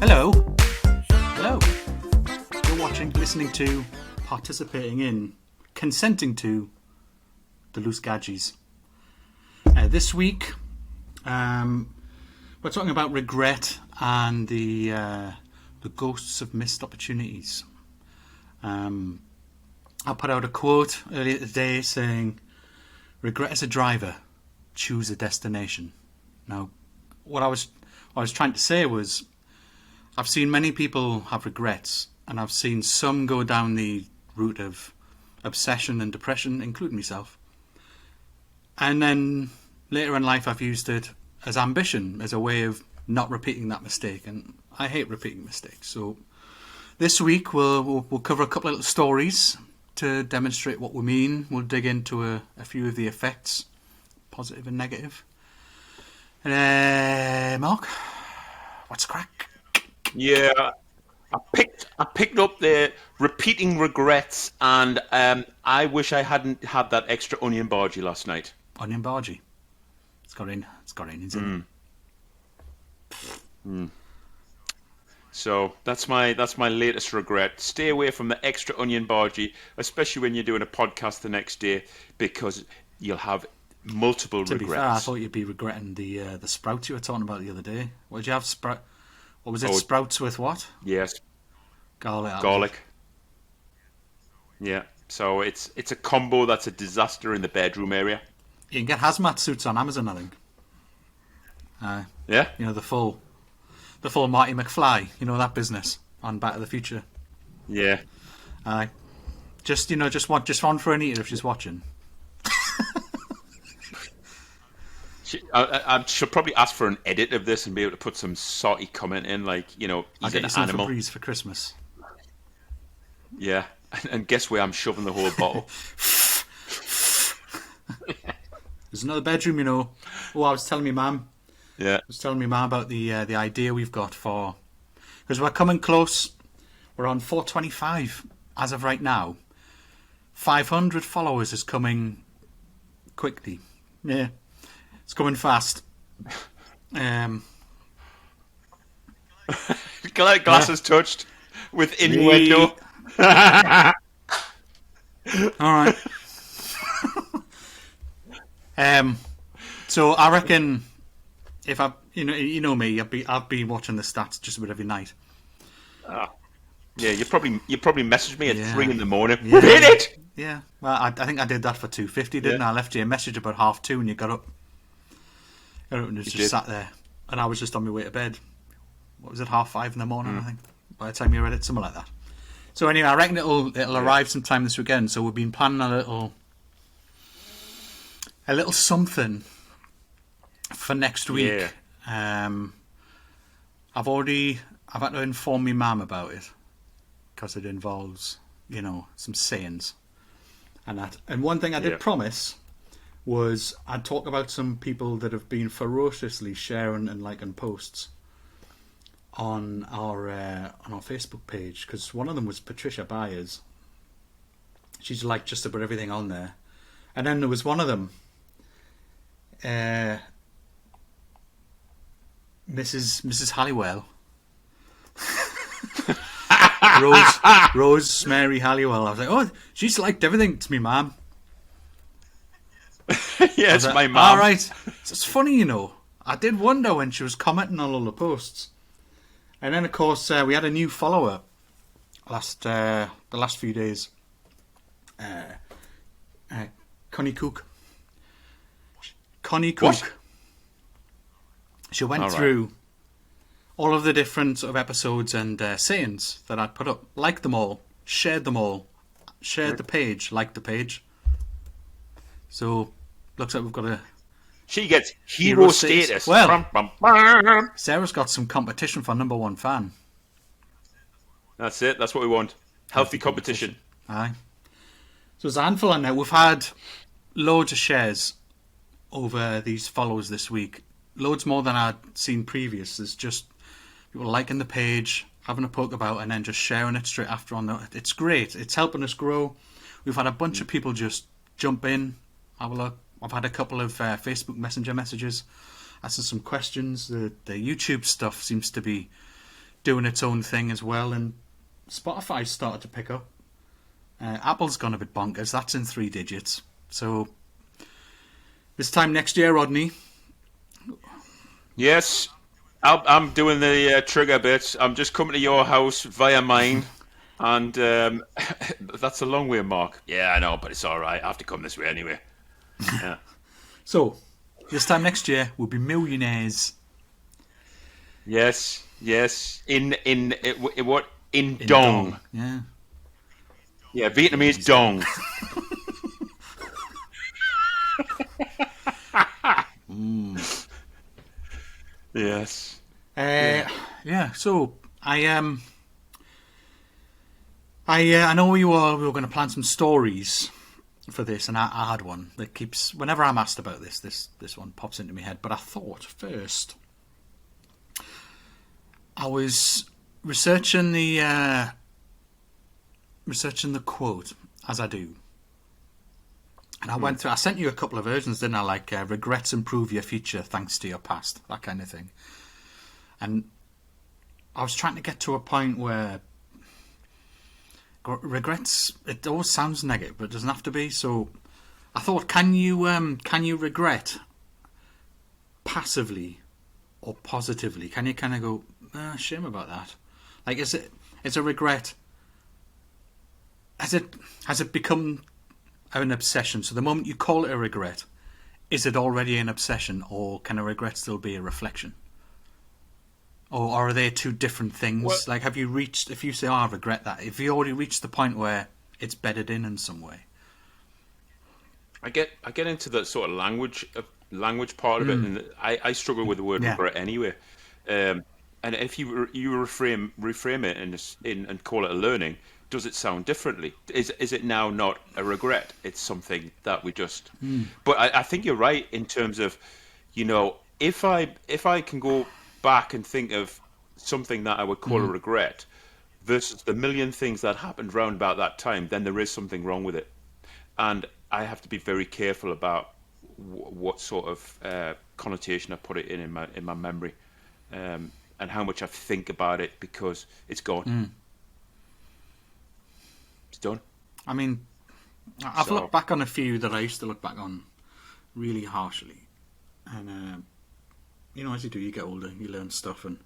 Hello. Hello. You're watching, listening to, participating in, consenting to the Loose Bhajis. This week, we're talking about regret and the ghosts of missed opportunities. I put out a quote earlier today saying, "Regret as a driver, choose a destination." Now, what I was trying to say was, I've seen many people have regrets, and I've seen some go down the route of obsession and depression, including myself. And then later in life, I've used it as ambition, as a way of not repeating that mistake. And I hate repeating mistakes. So this week, we'll cover a couple of little stories to demonstrate what we mean. We'll dig into a few of the effects, positive and negative. Mark, what's crack? Yeah, I picked up the repeating regrets, and I wish I hadn't had that extra onion bhaji last night. Onion bhaji. It's got onions in it. So that's my latest regret. Stay away from the extra onion bhaji, especially when you're doing a podcast the next day, because you'll have multiple regrets. To be fair, I thought you'd be regretting the sprouts you were talking about the other day. What did you have? What was it? Sprouts with what? Yes, garlic. Yeah. So it's a combo that's a disaster in the bedroom area. You can get hazmat suits on Amazon, I think. Yeah. You know, the full Marty McFly. You know that business on Back to the Future. Yeah. Just one for Anita if she's watching. I should probably ask for an edit of this and be able to put some salty comment in, like, you know, I'll he's get an you some animal. Febreze for Christmas. Yeah, and guess where I'm shoving the whole bottle. There's another bedroom, you know. Oh, I was telling me, Mum. Yeah. I was telling me, Mum, about the idea we've got for, because we're coming close. We're on 425 as of right now. 500 followers is coming quickly. Yeah. It's coming fast. Glasses touched with innuendo. All right. So I reckon if you know me, I'll be watching the stats just about every night. Yeah, you probably messaged me at 3 in the morning. Yeah. Hit it. Yeah. Well, I think I did that for 2:50, didn't I? I left you a message about 2:30 and you got up. And just sat there, and I was just on my way to bed. What was it, 5:30 in the morning? I think by the time you read it, something like that. So anyway, I reckon it'll arrive sometime this weekend. So we've been planning a little something for next week. Yeah. I've had to inform my mum about it because it involves, you know, some sayings and that. And one thing I did promise was I'd talk about some people that have been ferociously sharing and liking posts on our Facebook page, because one of them was Patricia Byers. She's liked just about everything on there, and then there was one of them, Mrs. Halliwell, Rose Mary Halliwell. I was like, oh, she's liked everything to me, ma'am. Yeah, it's my mum. All right. So it's funny, you know. I did wonder when she was commenting on all the posts. And then, of course, we had a new follower the last few days. Connie Cook. What? She went through all of the different sort of episodes and sayings that I'd put up. Liked them all. Shared them all. Shared the page. Liked the page. So, looks like we've got a... She gets hero status. Well, Sarah's got some competition for number one fan. That's it. That's what we want. Healthy competition. Aye. So there's a handful on there. We've had loads of shares over these follows this week. Loads more than I'd seen previous. There's just people liking the page, having a poke about, and then just sharing it straight after on the... It's great. It's helping us grow. We've had a bunch of people just jump in, have a look. I've had a couple of Facebook Messenger messages asking some questions. The YouTube stuff seems to be doing its own thing as well, and Spotify's started to pick up. Apple's gone a bit bonkers. That's in 3 digits. So this time next year, Rodney. Yes, I'm doing the trigger bits. I'm just coming to your house via mine, and that's a long way, Mark. Yeah, I know, but it's all right. I have to come this way anyway. Yeah. So this time next year, we'll be millionaires. Yes, yes. What in In dong? Yeah. Yeah, Vietnamese dong. Yes. Yeah. So I know we were going to plan some stories for this, and I had one that keeps, whenever I'm asked about this one pops into my head. But I thought first, I was researching the quote, as I do, and I went through. I sent you a couple of versions, didn't I? Like regrets improve your future thanks to your past, that kind of thing. And I was trying to get to a point where regrets, it always sounds negative, but it doesn't have to be. So I thought, can you regret passively or positively? Can you kind of go, shame about that? Like, is a regret, has it become an obsession? So the moment you call it a regret, is it already an obsession, or can a regret still be a reflection? Or are they two different things? Well, like, have you reached, if you say, I regret that, if you already reached the point where it's bedded in some way? I get into the sort of language part of it, and I struggle with the word regret anyway. And if you reframe it and call it a learning, does it sound differently? Is it now not a regret? It's something that we just. But I think you're right in terms of, if I can go back and think of something that I would call a regret versus the million things that happened round about that time, then there is something wrong with it, and I have to be very careful about what sort of connotation I put it in my memory, and how much I think about it, because it's gone. It's done. I mean, I've looked back on a few that I used to look back on really harshly, and as you do, you get older, you learn stuff, and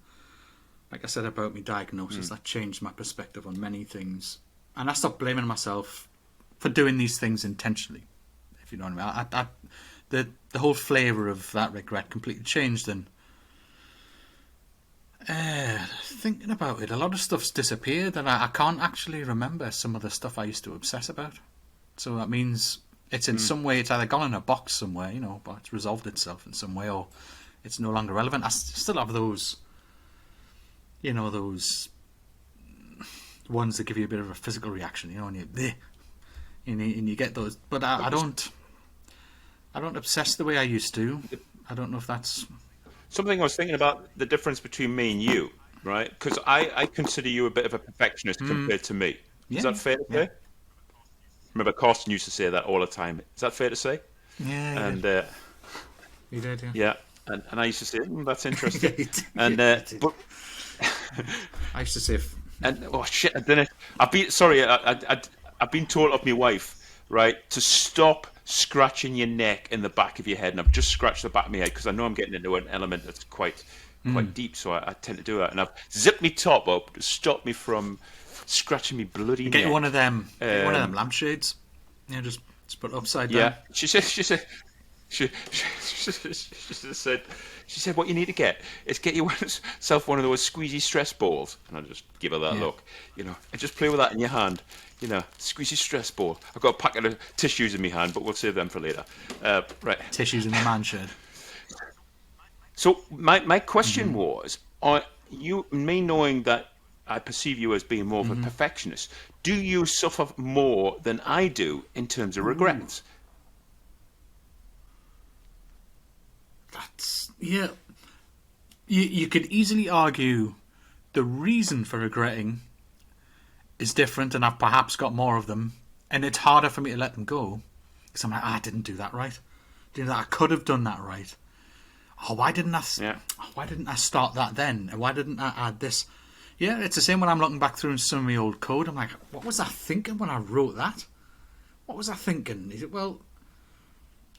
like I said about my diagnosis, that changed my perspective on many things, and I stopped blaming myself for doing these things intentionally, if you know what I mean. The whole flavour of that regret completely changed, and thinking about it, a lot of stuff's disappeared, and I can't actually remember some of the stuff I used to obsess about. So that means it's in some way, it's either gone in a box somewhere, but it's resolved itself in some way, or it's no longer relevant. I still have those, those ones that give you a bit of a physical reaction, and you get those. But I don't obsess the way I used to. I don't know if that's something I was thinking about, the difference between me and you, right? Because I consider you a bit of a perfectionist compared to me. Is that fair to say? Yeah. Remember, Carsten used to say that all the time. Is that fair to say? Yeah. And he did. Yeah. And I used to say, that's interesting. And but I used to say, and oh shit, I didn't. I've been told of my wife, right, to stop scratching your neck and the back of your head, and I've just scratched the back of my head because I know I'm getting into an element that's quite deep, so I tend to do that, and I've zipped my top up to stop me from scratching me bloody neck. Get one of them lampshades. Yeah, just put it upside down. Yeah, she said, what you need to get is get yourself one of those squeezy stress balls. And I just give her that look, and just play with that in your hand, squeezy stress ball. I've got a packet of tissues in my hand, but we'll save them for later. Right. Tissues in the man shed. So my question was, me knowing that I perceive you as being more of a perfectionist, do you suffer more than I do in terms of regrets? That's You could easily argue the reason for regretting is different, and I've perhaps got more of them, and it's harder for me to let them go because I'm like, I didn't do that right. I could have done that right. Why didn't I start that then? And why didn't I add this? Yeah, it's the same when I'm looking back through some of my old code. I'm like, what was I thinking when I wrote that? What was I thinking? Well,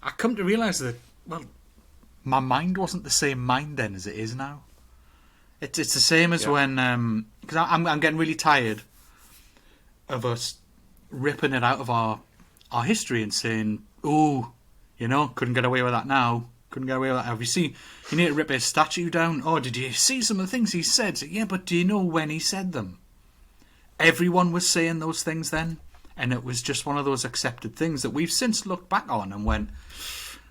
I come to realise that, well, my mind wasn't the same mind then as it is now. It's the same as when, because I'm getting really tired of us ripping it out of our history and saying, oh, couldn't get away with that now. Couldn't get away with that. Have you seen? You need to rip his statue down. Oh, did you see some of the things he said? So, yeah, but do you know when he said them? Everyone was saying those things then, and it was just one of those accepted things that we've since looked back on and went,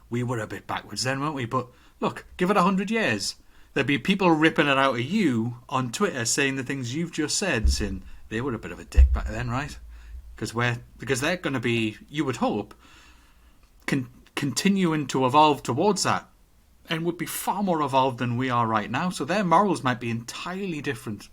we were a bit backwards then, weren't we? But look, give it 100 years. There'd be people ripping it out of you on Twitter saying the things you've just said, saying they were a bit of a dick back then, right? Because they're going to be, you would hope, continuing to evolve towards that, and would be far more evolved than we are right now. So their morals might be entirely different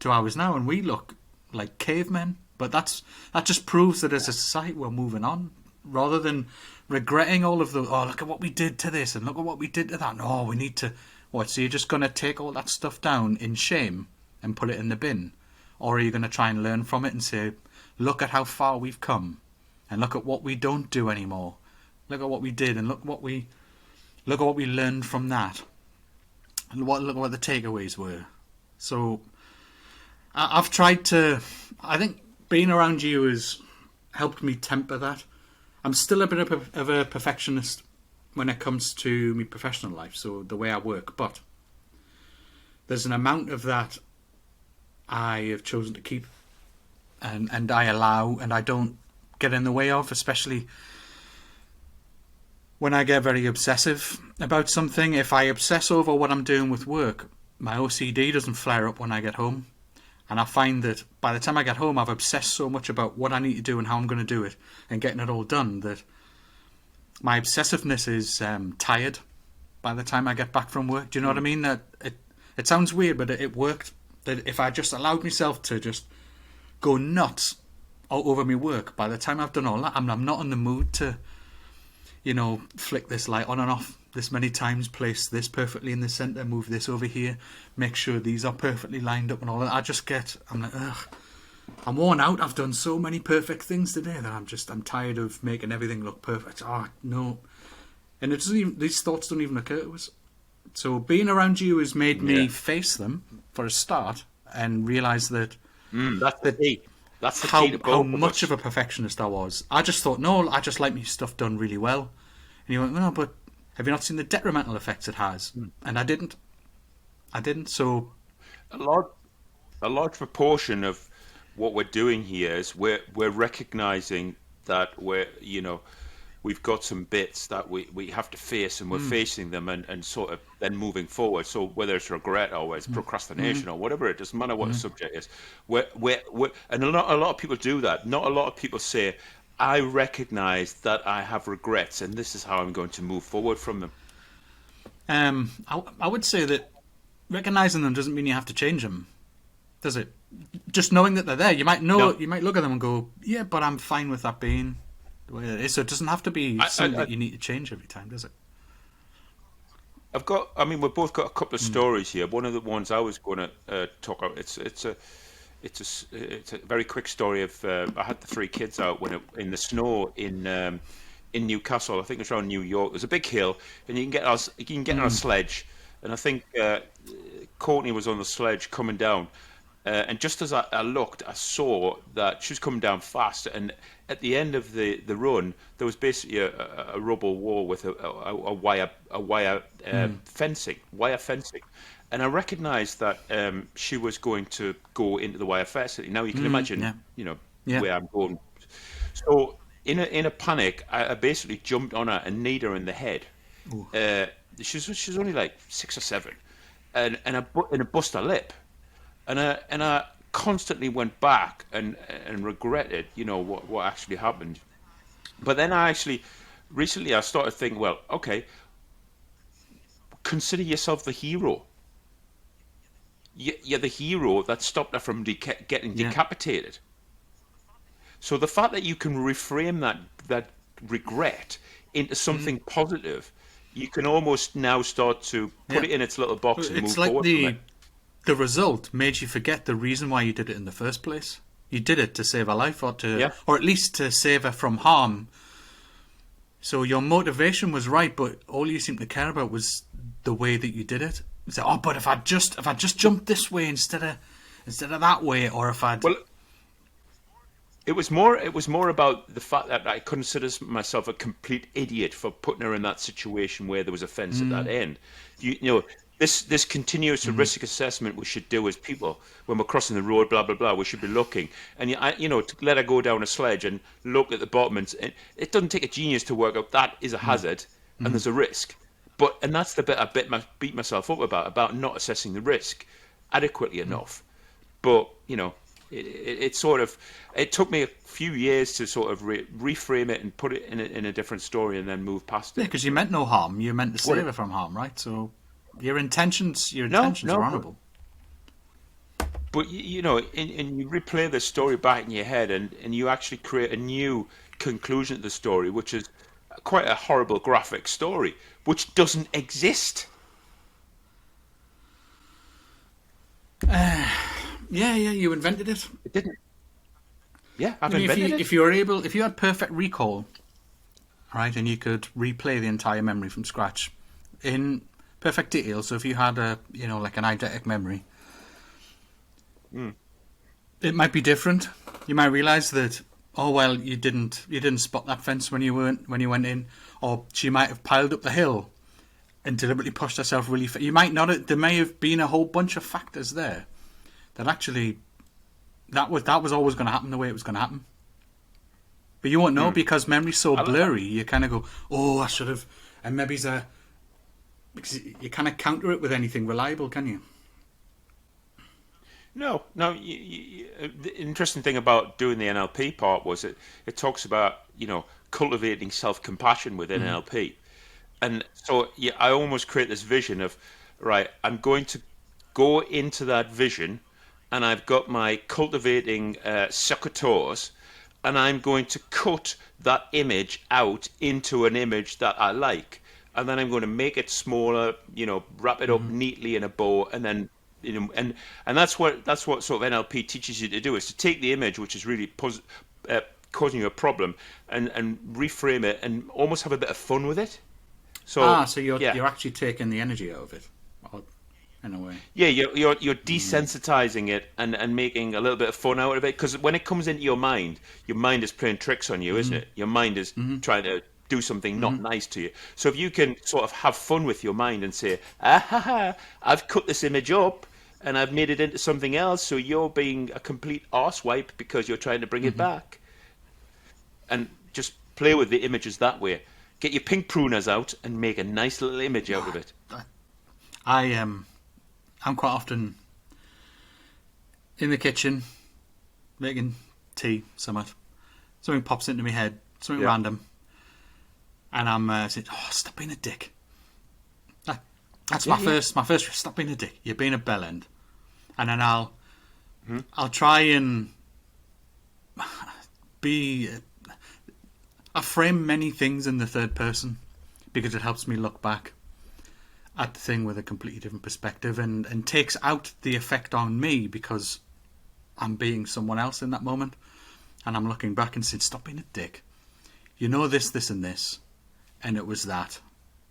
to ours now, and we look like cavemen. But that just proves that as a society we're moving on, rather than regretting all of the, oh, look at what we did to this and look at what we did to that. No, we need to, what, so you're just going to take all that stuff down in shame and put it in the bin? Or are you going to try and learn from it and say, look at how far we've come, and look at what we don't do anymore. Look at what we did, and look at what we learned from that. And look what the takeaways were. So I've tried to, I think being around you has helped me temper that. I'm still a bit of a perfectionist when it comes to my professional life, so the way I work, but there's an amount of that I have chosen to keep, and I allow, and I don't get in the way of, especially when I get very obsessive about something. If I obsess over what I'm doing with work, my OCD doesn't flare up when I get home. And I find that by the time I get home, I've obsessed so much about what I need to do and how I'm going to do it and getting it all done that my obsessiveness is tired by the time I get back from work. Do you know what I mean? That it sounds weird, but it worked. That if I just allowed myself to just go nuts all over my work, by the time I've done all that, I'm not in the mood to, flick this light on and off this many times, place this perfectly in the centre, move this over here, make sure these are perfectly lined up and all that. I'm like, ugh, I'm worn out. I've done so many perfect things today that I'm tired of making everything look perfect. Oh, no. And these thoughts don't even occur to us. So being around you has made me face them for a start and realise that that's the key. That's the key to how much of a perfectionist I was. I just thought, no, I just like my stuff done really well. And you went, no, but have you not seen the detrimental effects it has? And I didn't. So a large proportion of what we're doing here is we're recognizing that we've got some bits that we have to face, and we're facing them and sort of then moving forward. So whether it's regret or it's procrastination or whatever, it doesn't matter what the subject is. And a lot of people do that. Not a lot of people say, I recognize that I have regrets and this is how I'm going to move forward from them. I would say that recognizing them doesn't mean you have to change them, does it? Just knowing that they're there, you might you might look at them and go, yeah, but I'm fine with that being the way it is. So it doesn't have to be something that you need to change every time, does it? We've both got a couple of stories here. One of the ones I was going to talk about, it's a very quick story of I had the 3 kids out in the snow in Newcastle. I think it's around New York. There's a big hill, and you can get on a sledge. And I think Courtney was on the sledge coming down. And just as I looked, I saw that she was coming down fast. And at the end of the run, there was basically a rubble wall with a wire fencing. And I recognised that she was going to go into the wire fencing. Now you can imagine, where I'm going. So in a panic, I basically jumped on her and kneed her in the head. She's only like 6 or 7, and I bust her lip. And I constantly went back and regretted, what actually happened. But then recently I started thinking, well, okay, consider yourself the hero. You're the hero that stopped her from getting decapitated. So the fact that you can reframe that regret into something positive, you can almost now start to put it in its little box and move forward from it. the result made you forget the reason why you did it in the first place. You did it to save her life, or at least to save her from harm. So your motivation was right, but all you seemed to care about was the way that you did it. So, but if I just jumped this way instead of that way, or if I'd... Well, it was more about the fact that I consider myself a complete idiot for putting her in that situation where there was a fence at that end. You know, this continuous risk assessment we should do as people when we're crossing the road, blah blah blah. We should be looking, and to let her go down a sledge and look at the bottom, and it doesn't take a genius to work out that is a hazard and there's a risk. And that's the bit I beat myself up about not assessing the risk adequately enough. But it took me a few years to sort of reframe it and put it in a different story and then move past it. Yeah, because you meant no harm. You meant to save her from harm, right? So your intentions are honourable. But you replay the story back in your head, and you actually create a new conclusion to the story, which is quite a horrible graphic story, which doesn't exist. Yeah, you invented it. It didn't. Yeah, I've invented it. If you had perfect recall, right, and you could replay the entire memory from scratch in perfect detail. So if you had like an eidetic memory, it might be different. You might realise that, oh well, you didn't spot that fence when you went in, or she might have piled up the hill and deliberately pushed herself really fast. You might not. There may have been a whole bunch of factors there that actually that was always going to happen the way it was going to happen. But you won't know because memory's so blurry. You kind of go, oh, I should have, and maybe because you kind of counter it with anything reliable, can you? No. The interesting thing about doing the NLP part was it talks about cultivating self-compassion within NLP, and so I almost create this vision of, right, I'm going to go into that vision, and I've got my cultivating secateurs, and I'm going to cut that image out into an image that I like, and then I'm going to make it smaller, wrap it up neatly in a bow, and then and that's what sort of NLP teaches you to do, is to take the image which is really causing you a problem and reframe it and almost have a bit of fun with it. So you're actually taking the energy out of it, in a way. Yeah, you're desensitizing it and making a little bit of fun out of it, because when it comes into your mind is playing tricks on you, isn't it? Your mind is trying to do something not nice to you. So if you can sort of have fun with your mind and say, I've cut this image up and I've made it into something else, so you're being a complete arsewipe because you're trying to bring it back. And just play with the images that way. Get your pink pruners out and make a nice little image out of it. I'm quite often in the kitchen making tea, something pops into my head, something random, and I'm saying, "Oh, stop being a dick." That's my first. Stop being a dick. You're being a bellend, and then I'll try and be. I frame many things in the third person because it helps me look back at the thing with a completely different perspective, and takes out the effect on me because I'm being someone else in that moment, and I'm looking back and saying, stop being a dick. You know this, this and this, and it was that.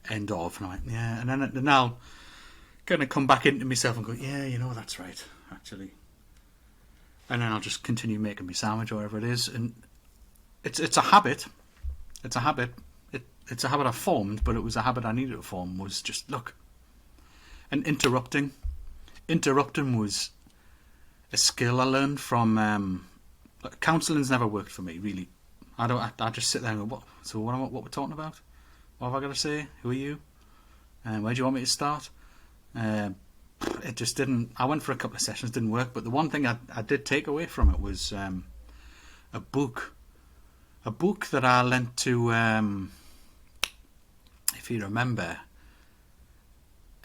End of. And I'm like, yeah, and then I'll kind of come back into myself and go, yeah, that's right, actually. And then I'll just continue making my sandwich or whatever it is, and it's a habit. It's a habit. It's a habit I formed, but it was a habit I needed to form, was just look. And interrupting was a skill I learned from counselling's never worked for me, really. I just sit there and go, what we're talking about? What have I got to say? Who are you? Where do you want me to start? It just didn't. I went for a couple of sessions, didn't work. But the one thing I did take away from it was a book that I lent to, if you remember,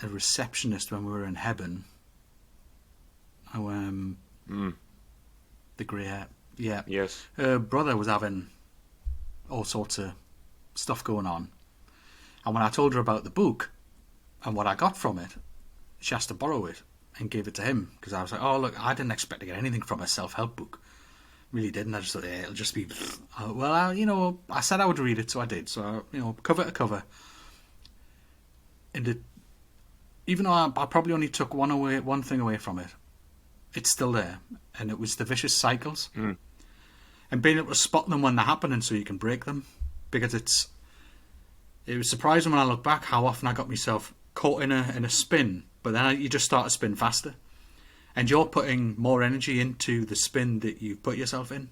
a receptionist when we were in Hebron. The grey hair. Yeah. Yes. Her brother was having all sorts of stuff going on. And when I told her about the book and what I got from it, she asked to borrow it. and gave it to him because I was like, oh look, I didn't expect to get anything from a self-help book. Really didn't. I just thought, yeah, it'll just be. I said I would read it, so I did. So cover to cover, and even though I probably only took one thing away from it, it's still there, and it was the vicious cycles, and being able to spot them when they're happening, so you can break them, because it was surprising when I look back how often I got myself caught in a spin, but then you just start to spin faster. And you're putting more energy into the spin that you've put yourself in.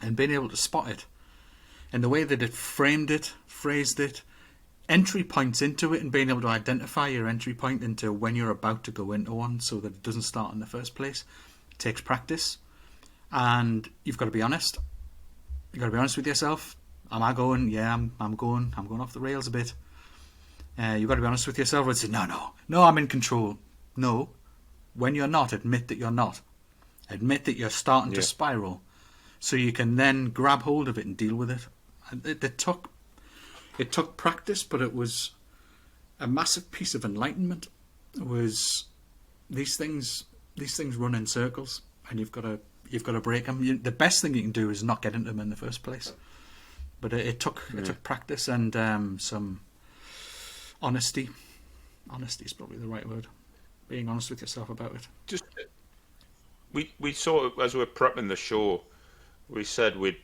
And being able to spot it. And the way that it framed it, phrased it, entry points into it, and being able to identify your entry point into when you're about to go into one so that it doesn't start in the first place. It takes practice. And you've got to be honest. You've got to be honest with yourself. Am I going? Yeah, I'm going off the rails a bit. You've got to be honest with yourself and say, no, I'm in control. No. When you're not, admit that you're not. Admit that you're starting to spiral, so you can then grab hold of it and deal with it. It took practice, but it was a massive piece of enlightenment. It was these things run in circles, and you've got to break them. The best thing you can do is not get into them in the first place. But it took practice and some honesty. Honesty is probably the right word. Being honest with yourself about it. Just we sort of, as we're prepping the show, we said we'd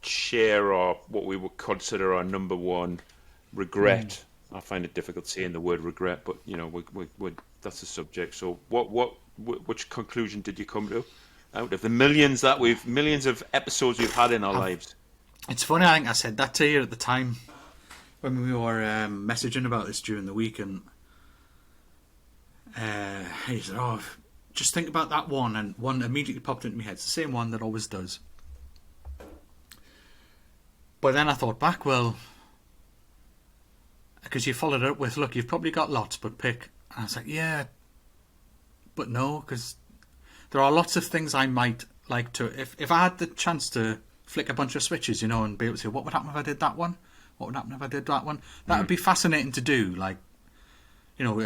share what we would consider our number one regret. I find it difficult saying the word regret, but that's the subject. So which conclusion did you come to out of the millions of episodes we've had in our lives? It's funny, I think I said that to you at the time when we were messaging about this during the week, and he said, oh, just think about that one, and one immediately popped into my head. It's the same one that always does. But then I thought back, well, because you followed it up with, look, you've probably got lots, but pick. And I was like, yeah, but no, because there are lots of things I might like to, if I had the chance to flick a bunch of switches, and be able to say, what would happen if I did that one? What would happen if I did that one? That would be fascinating to do, like,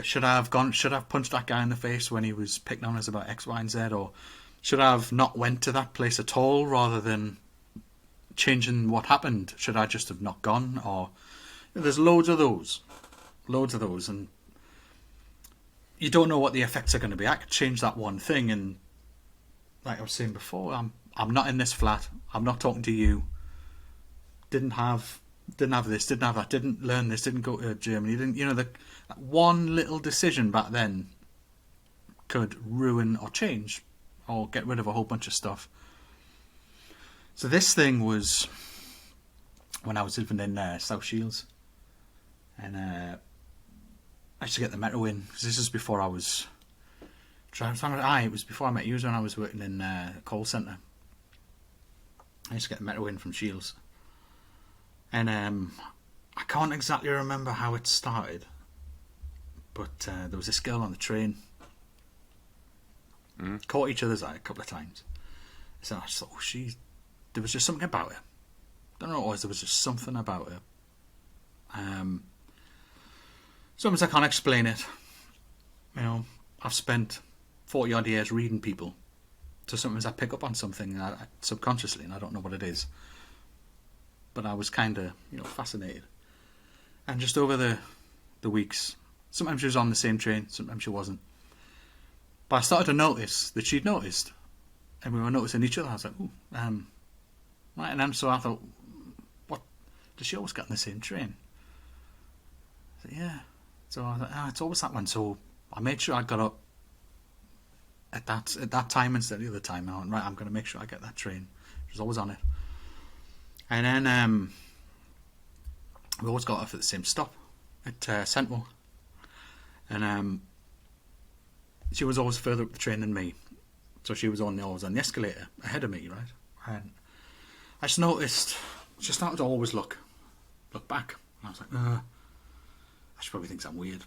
should I have punched that guy in the face when he was picking on us about X, Y, and Z, or should I have not went to that place at all rather than changing what happened? Should I just have not gone? Or there's loads of those, and you don't know what the effects are going to be. I could change that one thing, and like I was saying before, I'm not in this flat. I'm not talking to you. Didn't have this, didn't have that, didn't learn this, didn't go to Germany, that one little decision back then could ruin or change or get rid of a whole bunch of stuff. So this thing was when I was living in South Shields, and I used to get the metro in, because this is before I was it was before I met you, when I was working in a call centre. I used to get the metro in from Shields. And I can't exactly remember how it started, but there was this girl on the train. Caught each other's eye a couple of times. So I just thought, there was just something about her. Don't know what it was, there was just something about her. Sometimes I can't explain it. I've spent 40 odd years reading people, so sometimes I pick up on something subconsciously, and I don't know what it is. But I was kind of, fascinated. And just over the weeks, sometimes she was on the same train, sometimes she wasn't. But I started to notice that she'd noticed, and we were noticing each other. I was like, ooh, right. And then so I thought, what? Does she always get on the same train? I said, yeah. So I was like, it's always that one. So I made sure I got up at that time instead of the other time. I went, right, I'm going to make sure I get that train. She was always on it. And then we always got off at the same stop at Central, and she was always further up the train than me, so she was always on the escalator ahead of me, right? And I just noticed she started to always look back, and I was like, she probably thinks I'm weird,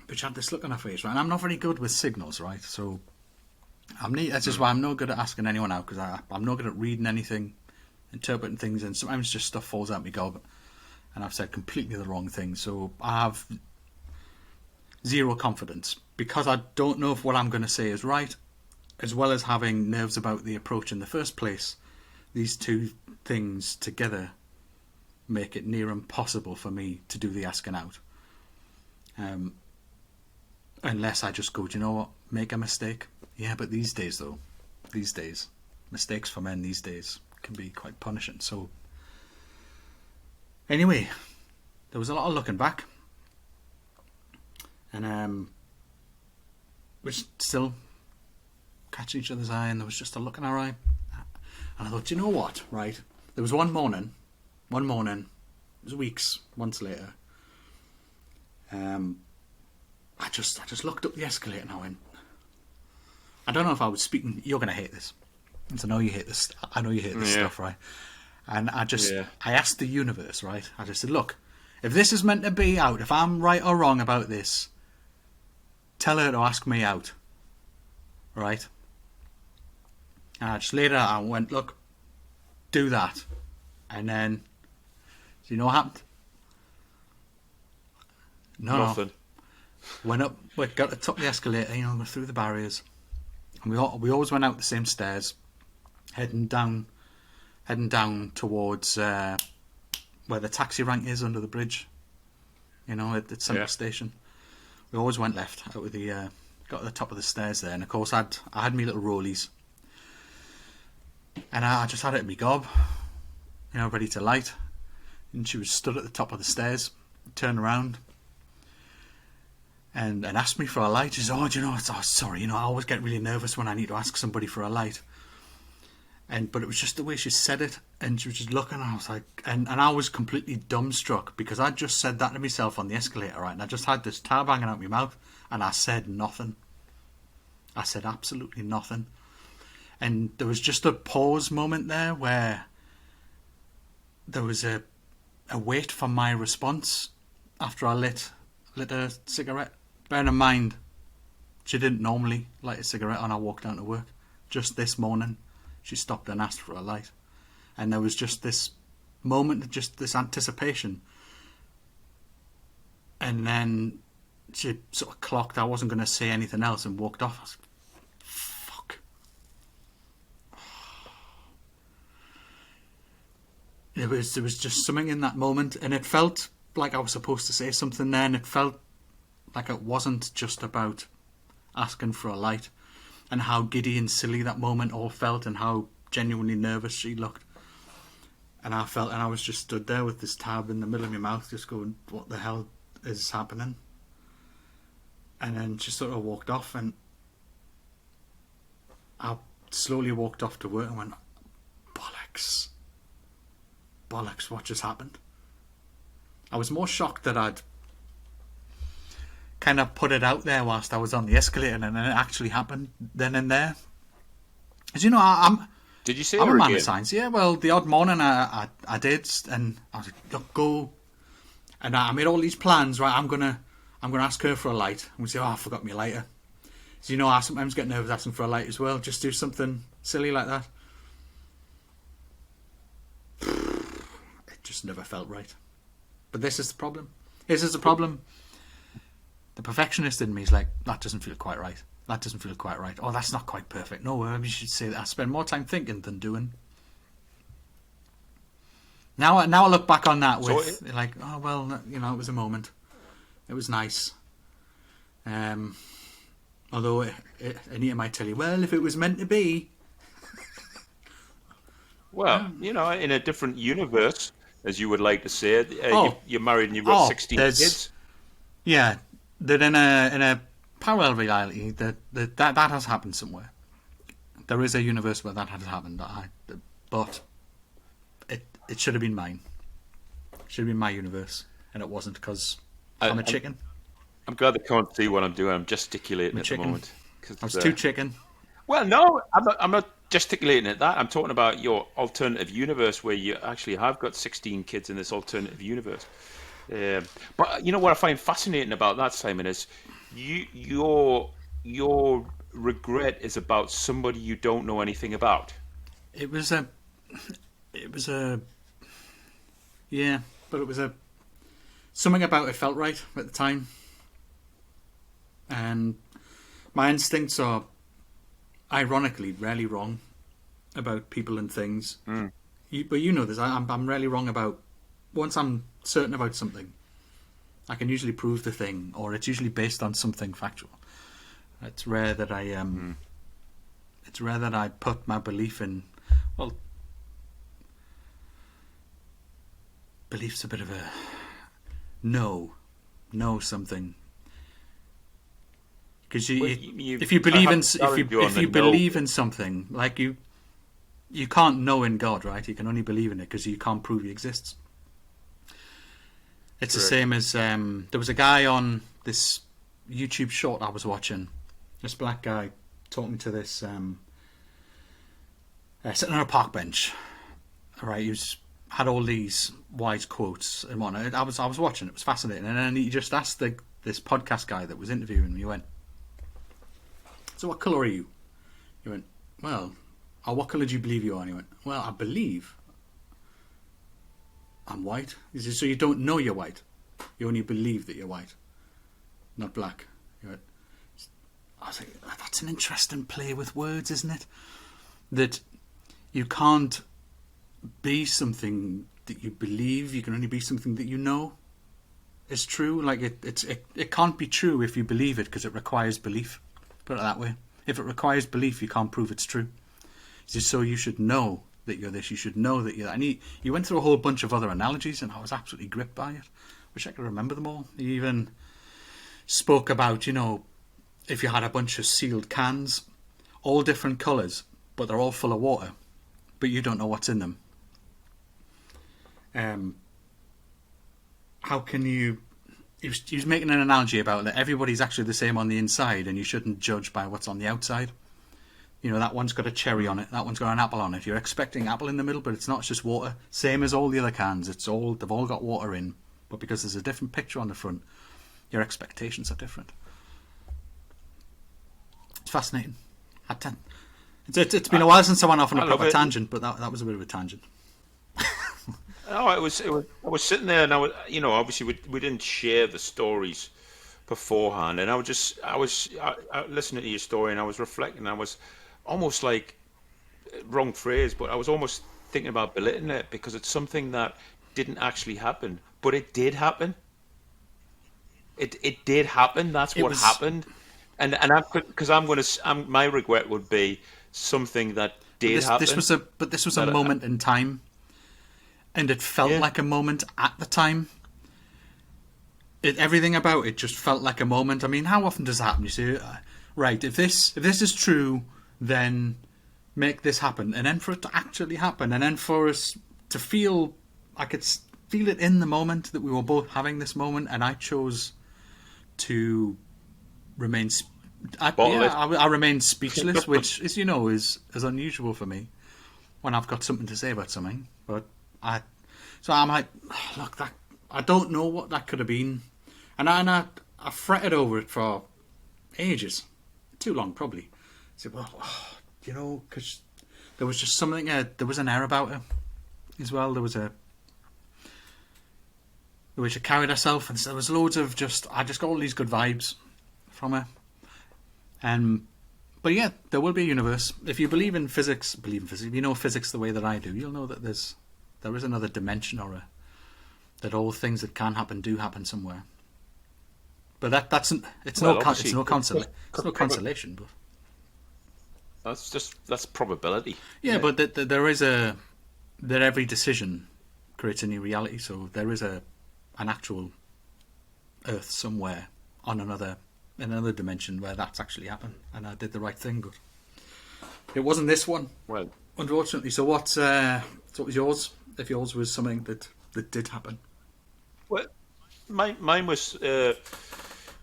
but she had this look on her face, right? And I'm not very good with signals, right? So that's just why I'm no good at asking anyone out, because I'm no good at reading anything, interpreting things, and sometimes just stuff falls out my gob and I've said completely the wrong thing. So I have zero confidence because I don't know if what I'm going to say is right, as well as having nerves about the approach in the first place, these two things together make it near impossible for me to do the asking out. Unless I just go, do you know what, make a mistake. Yeah, but these days, mistakes for men these days can be quite punishing. So, anyway, there was a lot of looking back. And we're still catching each other's eye, and there was just a look in our eye. And I thought, do you know what, right? There was one morning, it was weeks, months later, I just looked up the escalator and I went, I don't know if I was speaking, you're going to hate this. I know you hate this. I know you hate this stuff, right? And I asked the universe, right? I just said, look, if this is meant to be out, if I'm right or wrong about this, tell her to ask me out, right? And I just laid it out and went, look, do that. And then, do you know what happened? Nothing. Went up, we got to the top of the escalator, go through the barriers. And we always went out the same stairs, heading down towards where the taxi rank is under the bridge, at the Central Station. We always went left out with the got to the top of the stairs there, and of course I had me little rollies, and I just had it in my gob, ready to light. And she was stood at the top of the stairs, turned around, and asked me for a light. She said, sorry, I always get really nervous when I need to ask somebody for a light. But it was just the way she said it, and she was just looking, and I was like, and I was completely dumbstruck, because I just said that to myself on the escalator, right? And I just had this tab hanging out my mouth, and I said nothing. I said absolutely nothing. And there was just a pause moment there where there was a wait for my response after I lit a cigarette. Bearing in mind, she didn't normally light a cigarette when I walked down to work. Just this morning, she stopped and asked for a light. And there was just this moment, just this anticipation. And then she sort of clocked I wasn't going to say anything else and walked off. I was like, fuck. There was just something in that moment, and it felt like I was supposed to say something there, and it felt like it wasn't just about asking for a light, and how giddy and silly that moment all felt, and how genuinely nervous she looked. And I was just stood there with this tab in the middle of my mouth, just going, what the hell is happening? And then she sort of walked off, and I slowly walked off to work and went, bollocks, what just happened? I was more shocked that I'd kind of put it out there whilst I was on the escalator, and then it actually happened then and there. As I'm... Did you say I'm her a man again? of science, yeah. Well, the odd morning I did, and I was like, look, go. And I made all these plans, right? I'm gonna ask her for a light. And we say, I forgot my lighter. So I sometimes get nervous asking for a light as well. Just do something silly like that. It just never felt right. But this is the problem. The perfectionist in me is like, that doesn't feel quite right. That doesn't feel quite right. Oh, that's not quite perfect. No, maybe you should say that. I spend more time thinking than doing. Now I look back on that with oh well, it was a moment. It was nice. Although Anita might tell you, well, if it was meant to be. Well, in a different universe, as you would like to say it, you're married and you've got 16 kids. Yeah, that in a parallel reality that has happened somewhere. There is a universe where that has happened, but it should have been mine. It should have been my universe, and it wasn't, because I'm a chicken. I'm glad they can't see what I'm doing. I'm gesticulating at the moment. I was too chicken. Well, no, I'm not gesticulating at that. I'm talking about your alternative universe where you actually have got 16 kids in this alternative universe. But what I find fascinating about that, Simon, is your regret is about somebody you don't know anything about. It was a something about it felt right at the time, and My instincts are, ironically, rarely wrong about people and things. But you know this. I'm rarely wrong about. Once I'm certain about something, I can usually prove the thing, or it's usually based on something factual. It's rare that I It's rare that I put my belief in. Well, belief's a bit of a know something. Because if you believe in if you believe in something, like you can't know in God, right? You can only believe in it because you can't prove He exists. It's the same as there was a guy on this YouTube short I was watching, this black guy talking to this sitting on a park bench. All right, he had all these wise quotes and whatnot. I was watching; it was fascinating, and then he just asked this podcast guy that was interviewing him. He went, "So what colour are you?" He went, "Well, what colour do you believe you are?" And he went, "Well, I believe I'm white." He said, "So you don't know you're white? You only believe that you're white, not black." He went, I was like, "That's an interesting play with words, isn't it? That you can't be something that you believe. You can only be something that you know is true. Like it can't be true if you believe it because it requires belief. Put it that way. If it requires belief, you can't prove it's true. So you should know that you're this. You should know that you're that." And he went through a whole bunch of other analogies, and I was absolutely gripped by it. Wish I could remember them all. He even spoke about, if you had a bunch of sealed cans, all different colours, but they're all full of water, but you don't know what's in them. How can you... He was making an analogy about that everybody's actually the same on the inside, and you shouldn't judge by what's on the outside. That one's got a cherry on it, that one's got an apple on it. You're expecting apple in the middle, but it's not, it's just water. Same as all the other cans. They've all got water in, but because there's a different picture on the front, your expectations are different. It's fascinating. It's been a while since I went off on a proper tangent, but that was a bit of a tangent. No, I was sitting there, and obviously we didn't share the stories beforehand, and I was listening to your story, and I was reflecting. I was almost like, wrong phrase, but I was almost thinking about belittling it because it's something that didn't actually happen, but it did happen. It did happen. That's what happened, and because my regret would be something that did happen. This was a moment in time. And it felt like a moment at the time. Everything about it just felt like a moment. I mean, how often does that happen? You say, right, if this is true, then make this happen. And then for it to actually happen. And then for us to feel, I could feel it in the moment that we were both having this moment. And I chose to remain... I remained speechless, which is unusual for me when I've got something to say about something. But I'm like, look, that I don't know what that could have been, and I fretted over it for ages, too long probably. I said, well, because there was just something. There was an air about her as well. There was the way she carried herself, and there was loads of I just got all these good vibes from her. But yeah, there will be a universe. If you believe in physics, if you know physics the way that I do, you'll know that there is another dimension, that all things that can happen do happen somewhere. But it's no consolation. But that's probability. Yeah, but that every decision creates a new reality. So there is an actual Earth somewhere in another dimension where that's actually happened, and I did the right thing. But it wasn't this one. Well, unfortunately. So what was yours? If yours was something that did happen? Well, mine was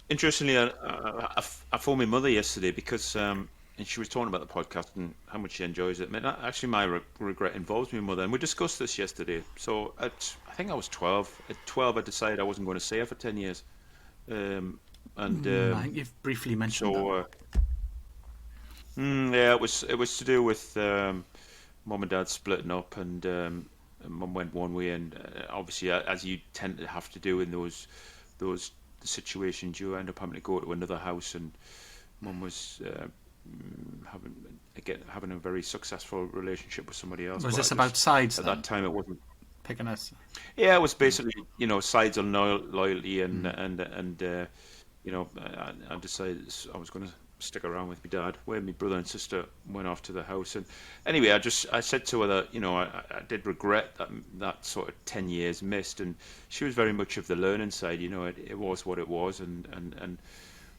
interestingly. I phoned my mother yesterday because and she was talking about the podcast and how much she enjoys it. I mean, actually, my regret involves my mother, and we discussed this yesterday. So I think I was 12. At 12, I decided I wasn't going to see her for 10 years. I think you've briefly mentioned that. Yeah, it was to do with mum and dad splitting up, and mum went one way, and obviously, as you tend to have to do in those situations, you end up having to go to another house, and Mum was having a very successful relationship with somebody else. Was But this about sides at then? that time it wasn't. Picking us. Yeah, it was basically sides on loyalty Mm. and I decided I was going to stick around with my dad, where my brother and sister went off to the house. And anyway, I said to her that I did regret that sort of 10 years missed, and she was very much of the learning side. It was what it was, and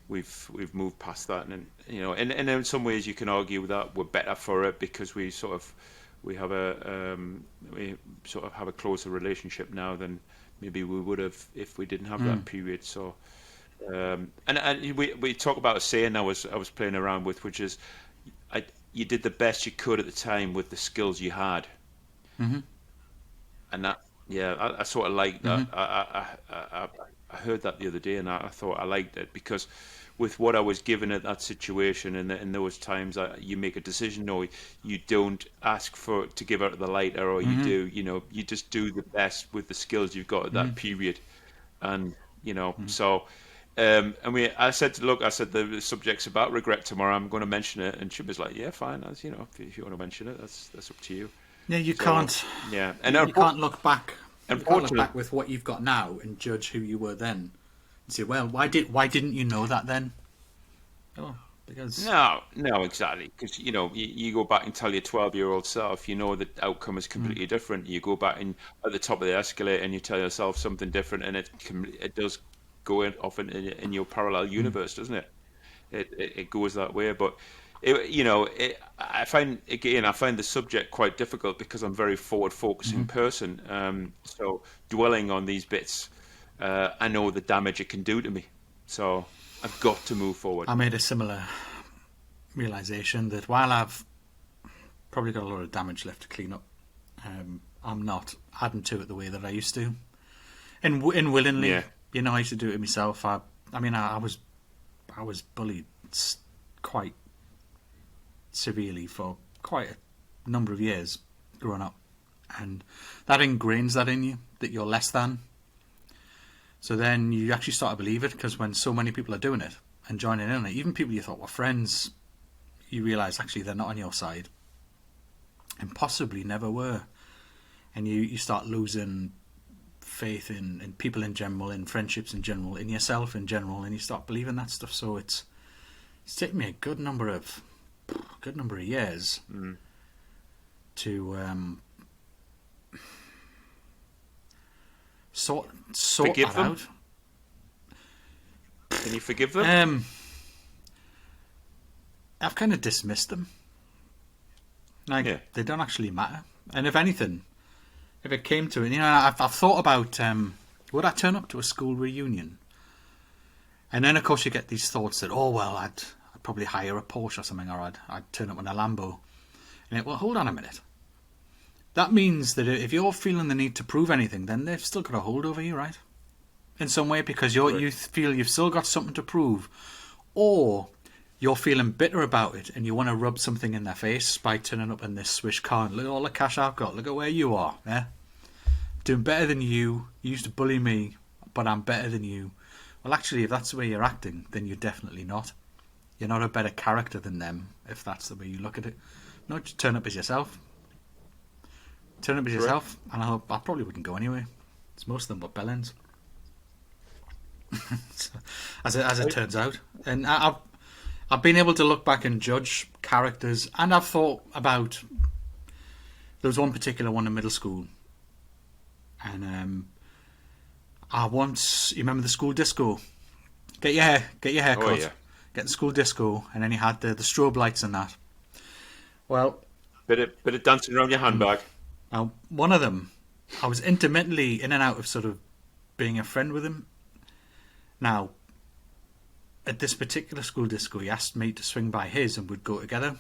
we've moved past that, and in some ways you can argue that we're better for it because we have we sort of have a closer relationship now than maybe we would have if we didn't have that Mm. period. So and we talk about a saying I was playing around with, which is you did the best you could at the time with the skills you had. Mm-hmm. And that, yeah, I sort of like Mm-hmm. that. I heard that the other day, and I thought I liked it because with what I was given at that situation, and in those times, you make a decision, or you don't ask for to give out the lighter, or you Mm-hmm. do, you just do the best with the skills you've got at that period, and Mm-hmm. so. I said, look, I said the subject's about regret tomorrow. I'm going to mention it, and she was like, yeah, fine. As if you want to mention it, that's up to you. Yeah, you So can't. yeah, and You can't look back. You can't look unfortunately, back with what you've got now and judge who you were then. And say, well, why didn't you know that then? Oh, because. no, no, exactly. Because you go back and tell your 12-year-old self, the outcome is Mm. completely different. You go back and at the top of the escalator, and you tell yourself something different, and it does go off in your parallel Mm. universe, doesn't it? It goes that way. But I find the subject quite difficult because I'm a very forward-focusing Mm-hmm. person. So dwelling on these bits, I know the damage it can do to me. So I've got to move forward. I made a similar realization that while I've probably got a lot of damage left to clean up, I'm not adding to it the way that I used to, and willingly. Yeah. I used to do it myself. I was bullied quite severely for quite a number of years growing up, and that ingrains that in you that you're less than. So then you actually start to believe it because when so many people are doing it and joining in on it, even people you thought were friends, you realise actually they're not on your side and possibly never were. And you start losing faith in people in general, in friendships in general, in yourself in general, and you start believing that stuff. So it's taken me a good number of years Mm. to sort Forgive that them? out. Can you forgive them? I've kind of dismissed them. Like Yeah. they don't actually matter. And if anything, if it came to it, I've thought about would I turn up to a school reunion? And then of course you get these thoughts that I'd probably hire a Porsche or something, or I'd turn up in a Lambo. And well, hold on a minute. That means that if you're feeling the need to prove anything, then they've still got a hold over you, right? In some way, because you feel you've still got something to prove, or you're feeling bitter about it and you want to rub something in their face by turning up in this swish car and look at all the cash I've got, look at where you are, yeah? Doing better than you used to bully me, but I'm better than you. Well, actually, if that's the way you're acting, then you're definitely not. You're not a better character than them, if that's the way you look at it. No, just turn up as yourself. Turn up as Correct. yourself, and I probably wouldn't go anyway. It's most of them were bellends. as it turns out. And I've been able to look back and judge characters, and I've thought about. There was one particular one in middle school, and I once, you remember the school disco? Get your hair cut, Yeah. get the school disco, and then you had the strobe lights and that. Well, Bit of dancing around your handbag. now one of them, I was intermittently in and out of sort of being a friend with him. Now, at this particular school disco, he asked me to swing by his and we'd go together.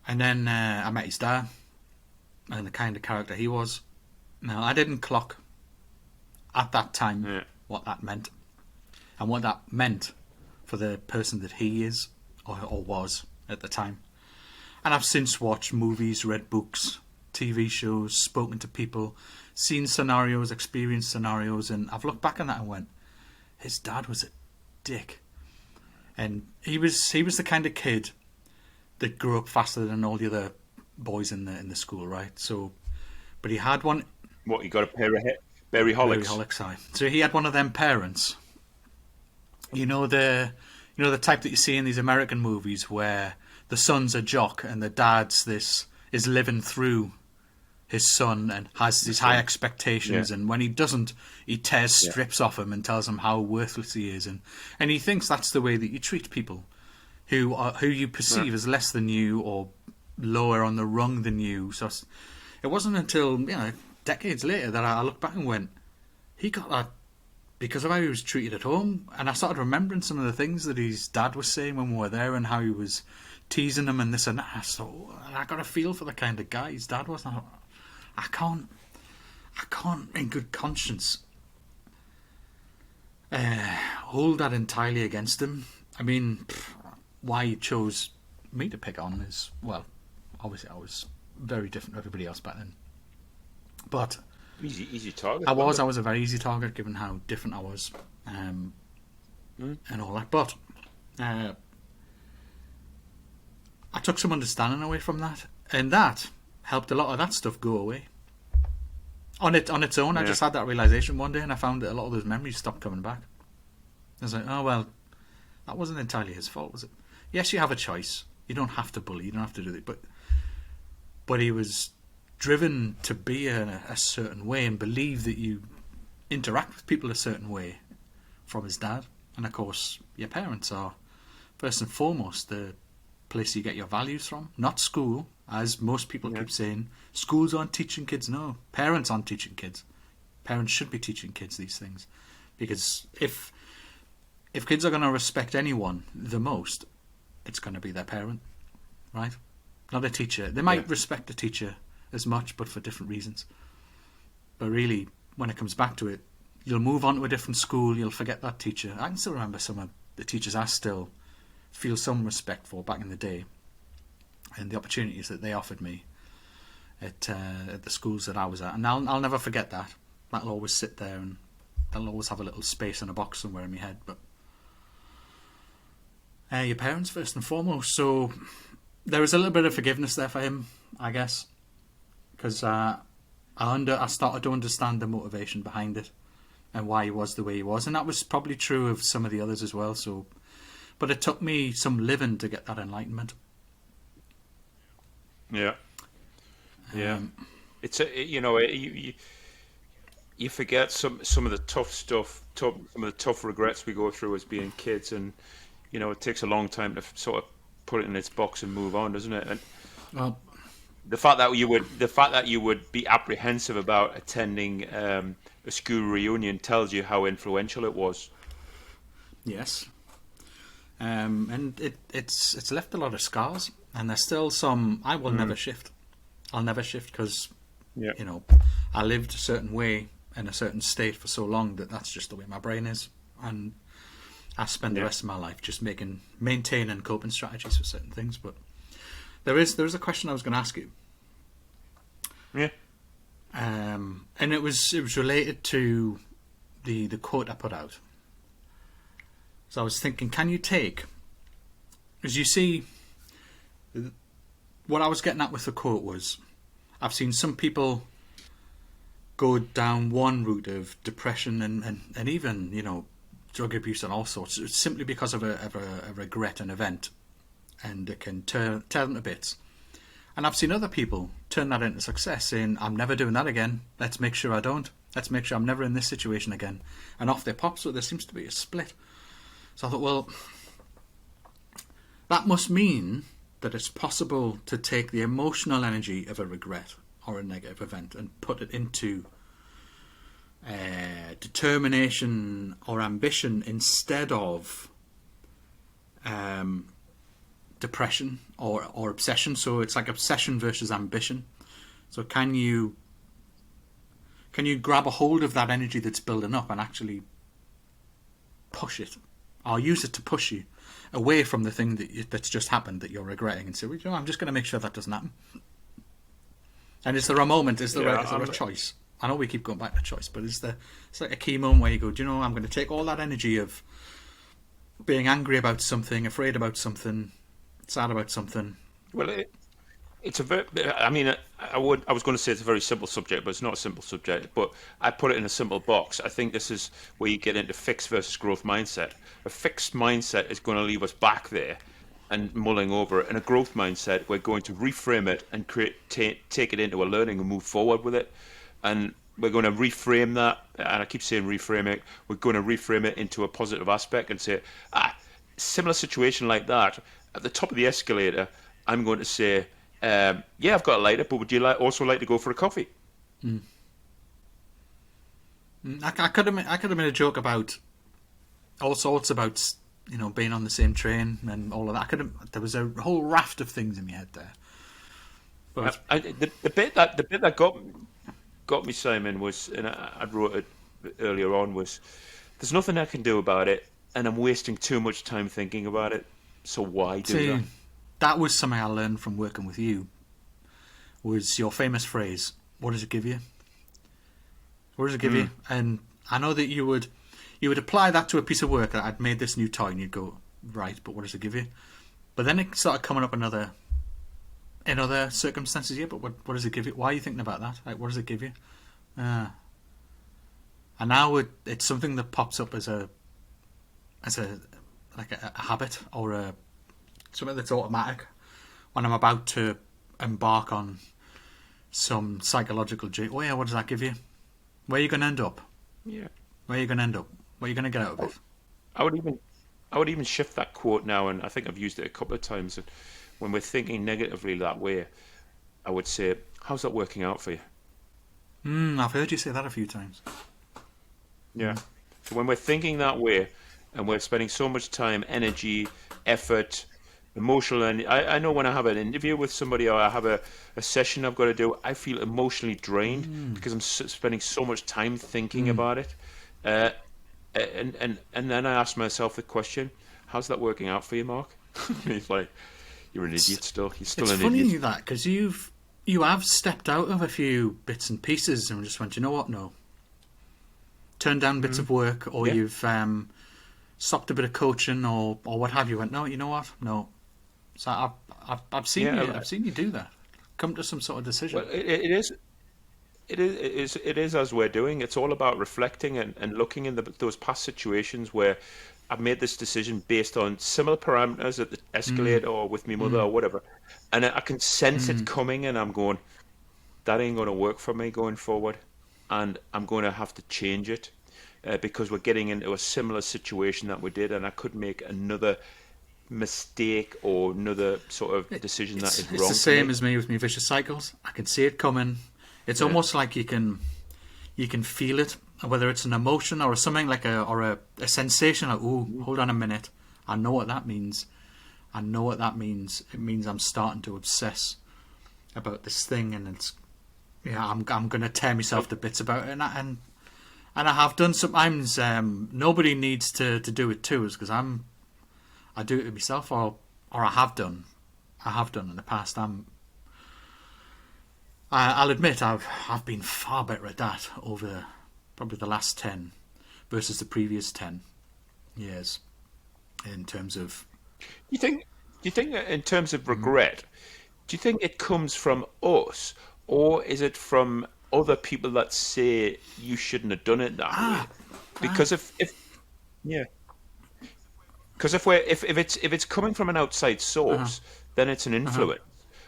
And then I met his dad and the kind of character he was. Now, I didn't clock at that time what that meant and what that meant for the person that he is or was at the time. And I've since watched movies, read books, TV shows, spoken to people, seen scenarios, experienced scenarios, and I've looked back on that and went, his dad was a dick. And he was the kind of kid that grew up faster than all the other boys in the school, right? So, but he had one. What, you got a pair of berryholics? Berryholics, aye. So he had one of them parents. The type that you see in these American movies where the son's a jock and the dad's is living through his son and has these high expectations, and when he doesn't, he tears strips off him and tells him how worthless he is, and he thinks that's the way that you treat people who you perceive as less than you or lower on the rung than you. So it wasn't until decades later that I looked back and went, he got that because of how he was treated at home. And I started remembering some of the things that his dad was saying when we were there and how he was teasing him and this and that. So I got a feel for the kind of guy his dad was. And I can't in good conscience hold that entirely against him. I mean, why he chose me to pick on is, well, obviously I was very different to everybody else back then. But easy target. I was a very easy target given how different I was, and all that. But I took some understanding away from that, and that helped a lot of that stuff go away on its own. I just had that realization one day, and I found that a lot of those memories stopped coming back. I was like, oh well, that wasn't entirely his fault, was it? Yes, you have a choice. You don't have to bully. You don't have to do it. But he was driven to be a certain way and believe that you interact with people a certain way from his dad. And of course, your parents are first and foremost the place you get your values from, not school, as most people keep saying. Schools aren't teaching kids. No, parents aren't teaching kids. Parents should be teaching kids these things, because if kids are going to respect anyone the most, it's going to be their parent, right? Not a teacher. They might respect a teacher as much, but for different reasons. But really, when it comes back to it, you'll move on to a different school, you'll forget that teacher. I can still remember some of the teachers I still feel some respect for back in the day, and the opportunities that they offered me at the schools that I was at. And I'll never forget that. That'll always sit there, and that'll always have a little space in a box somewhere in my head. But your parents first and foremost. So there was a little bit of forgiveness there for him, I guess, because I started to understand the motivation behind it and why he was the way he was, and that was probably true of some of the others as well. So, but it took me some living to get that enlightenment. Yeah. It's you forget some of the tough stuff, some of the tough regrets we go through as being kids, and it takes a long time to sort of put it in its box and move on, doesn't it? And well, the fact that you would be apprehensive about attending a school reunion tells you how influential it was. Yes, and it's left a lot of scars, and there's still some. I will never shift. I'll never shift because I lived a certain way in a certain state for so long that's just the way my brain is, and I spend the rest of my life just maintaining coping strategies for certain things. But there is a question I was going to ask you. Yeah. And it was related to the quote I put out. So I was thinking, can you take, as you see, what I was getting at with the quote was, I've seen some people go down one route of depression and even drug abuse and all sorts, simply because of a regret an event, and it can tear them to bits. And I've seen other people turn that into success, saying, I'm never doing that again. Let's make sure I don't. Let's make sure I'm never in this situation again. And off they pop. So there seems to be a split. So I thought, well, that must mean that it's possible to take the emotional energy of a regret or a negative event and put it into determination or ambition instead of depression or obsession. So it's like obsession versus ambition. So can you grab a hold of that energy that's building up and actually push it, or use it to push you away from the thing that's just happened that you're regretting, and say, well, I'm just going to make sure that doesn't happen. And is there a moment, is there a choice? I know we keep going back to choice, but it's like a key moment where you go, I'm going to take all that energy of being angry about something, afraid about something, sad about something. Well, it's a very. I mean, I was going to say it's a very simple subject, but it's not a simple subject. But I put it in a simple box. I think this is where you get into fixed versus growth mindset. A fixed mindset is going to leave us back there and mulling over it. And a growth mindset, we're going to reframe it and take it into a learning and move forward with it. And we're going to reframe that. And I keep saying reframe it. We're going to reframe it into a positive aspect and say, similar situation like that at the top of the escalator. I'm going to say, yeah, I've got a lighter, but would you also like to go for a coffee? I could have made a joke about all sorts about being on the same train and all of that. There was a whole raft of things in my head there. But The bit that got me, Simon, was, and I wrote it earlier on, was there's nothing I can do about it, and I'm wasting too much time thinking about it. So why do see, that? that was something I learned from working with you. Was your famous phrase? What does it give you? What does it give you? And I know that you would apply that to a piece of work. That I'd made this new toy, and you'd go, right, but what does it give you? But then it started coming up in other circumstances. Yeah, but what does it give you? Why are you thinking about that? Like, what does it give you? And now it's something that pops up as a habit or something that's automatic when I'm about to embark on some psychological journey. Oh yeah, what does that give you? Where are you going to end up? Yeah. Where are you going to end up? What are you going to get out of it? I would even I would even shift that quote now, and I think I've used it a couple of times. When we're thinking negatively that way, I would say, "How's that working out for you?" I've heard you say that a few times. Yeah. So when we're thinking that way, and we're spending so much time, energy, effort, emotional, and I know when I have an interview with somebody or I have a session I've got to do, I feel emotionally drained because I'm spending so much time thinking about it. Uh, and then I ask myself the question, how's that working out for you, Mark? He's like, you're an It's idiot still. You're still it's an funny idiot. that because you have stepped out of a few bits and pieces and just went, you know what? No, turned down bits of work, or Yeah. you've stopped a bit of coaching, or what have you. Went, no, you know what? No. So I've seen Yeah. I've seen you do that. Come to some sort of decision. Well, it is. It is as we're doing. It's all about reflecting and looking in those past situations where I've made this decision based on similar parameters at the escalator or with my mother or whatever, and I can sense it coming, and I'm going, that ain't going to work for me going forward, and I'm going to have to change it because we're getting into a similar situation that we did, and I could make another mistake or another sort of decision that is It's the wrong for same me. as me with my vicious cycles. I can see it coming. It's Yeah. almost like you can feel it, whether it's an emotion or something like a sensation. Like, ooh, hold on a minute. I know what that means. I know what that means. It means I'm starting to obsess about this thing, and I'm going to tear myself to bits about it, and I have done sometimes. Nobody needs to do it to us because I do it to myself, or I have done. I have done in the past. I'll admit I've been far better at that over probably the last 10 versus the previous 10 years in terms of. Do you think that in terms of regret, do you think it comes from us, or is it from other people that say you shouldn't have done it that way? ah ah Because if yeah, because if it's coming from an outside uh-huh, source, then it's an uh-huh. influence.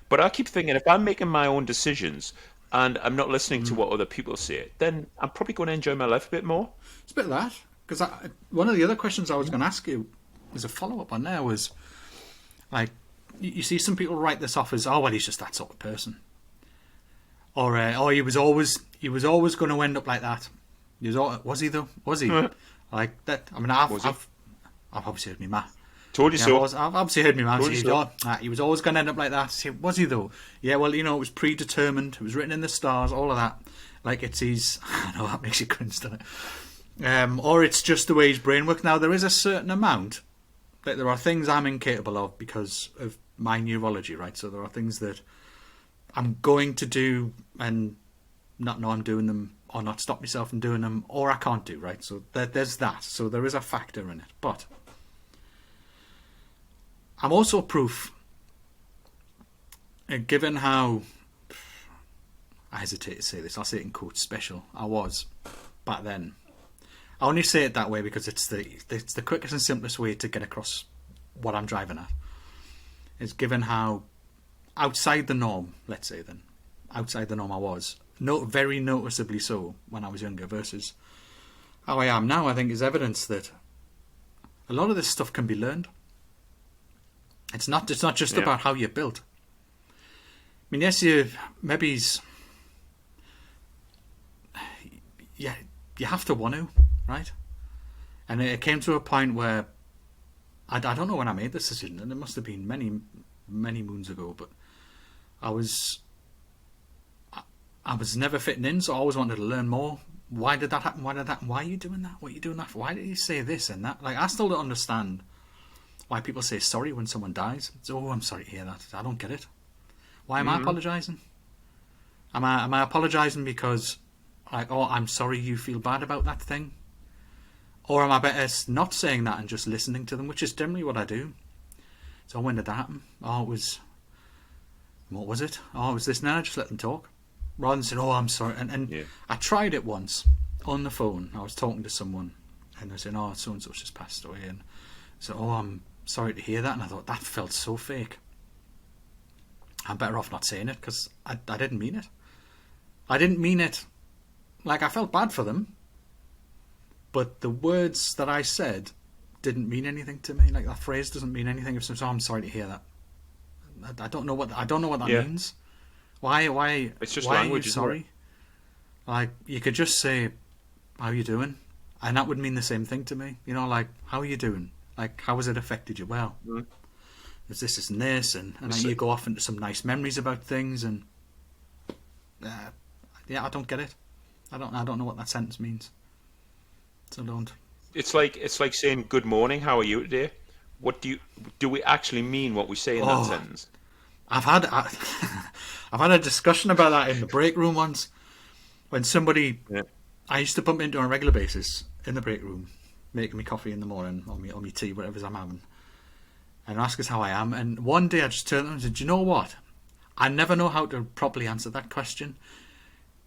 But I keep thinking if I'm making my own decisions and I'm not listening to what other people say, then I'm probably going to enjoy my life a bit more. It's a bit of that because one of the other questions I was going to ask you as a follow up on there was like you see some people write this off as, oh well, he's just that sort of person, or oh, he was always going to end up like that. Was he though? Was he like that? I mean, Was he? I've obviously heard me ma. Told you Yeah, so. I've obviously heard me man Told you say, so. oh, he was always going to end up like that. Say, was he though? Yeah, well, it was predetermined. It was written in the stars. All of that. Like it's his. I know that makes you cringe, doesn't it? Or it's just the way his brain works. Now there is a certain amount. Like there are things I'm incapable of because of my neurology, right? So there are things that I'm going to do and not know I'm doing them, or not stop myself from doing them, or I can't do, right? So there's that. So there is a factor in it, but I'm also proof, given how, I hesitate to say this, I'll say it in quotes, special I was back then. I only say it that way because it's the quickest and simplest way to get across what I'm driving at. Is given how outside the norm, let's say then, outside the norm I was, very noticeably so when I was younger versus how I am now, I think is evidence that a lot of this stuff can be learned. It's not just about how you're built. I mean, yes, you have to want to, right? And it came to a point where I don't know when I made this decision, and it must have been many, many moons ago, but I was never fitting in, so I always wanted to learn more. Why did that happen? Why did that happen? Why are you doing that? What are you doing that for? Why did you say this and that? Like, I still don't understand why people say sorry when someone dies. It's, oh, I'm sorry to hear that. I don't get it. Why am I apologising? Am I apologising because, like, oh, I'm sorry you feel bad about that thing? Or am I better not saying that and just listening to them, which is generally what I do. So when did that happen? Oh, what was it? Oh, it was this. Now just let them talk. Rather than saying, oh, I'm sorry. And I tried it once on the phone. I was talking to someone and they were saying, oh, so-and-so's just passed away. And so, oh, I'm sorry to hear that. And I thought, that felt so fake. I'm better off not saying it because I didn't mean it. I didn't mean it. Like, I felt bad for them. But the words that I said didn't mean anything to me. Like, that phrase doesn't mean anything. If someone says, oh, I'm sorry to hear that. I don't know what that means. Why? It's just why language, are you sorry? Like, you could just say, "How are you doing?" and that would mean the same thing to me. You know, like, "How are you doing?" Like, how has it affected you? Well, there's this and this, and then you go off into some nice memories about things, and I don't get it. I don't know what that sentence means. So don't. It's like saying good morning. How are you today? What do we actually mean what we say in that sentence? I've had a discussion about that in the break room once. When somebody, I used to bump into on a regular basis in the break room, making me coffee in the morning, or me tea, whatever I'm having, and ask us how I am. And one day I just turned to them and said, "Do you know what? I never know how to properly answer that question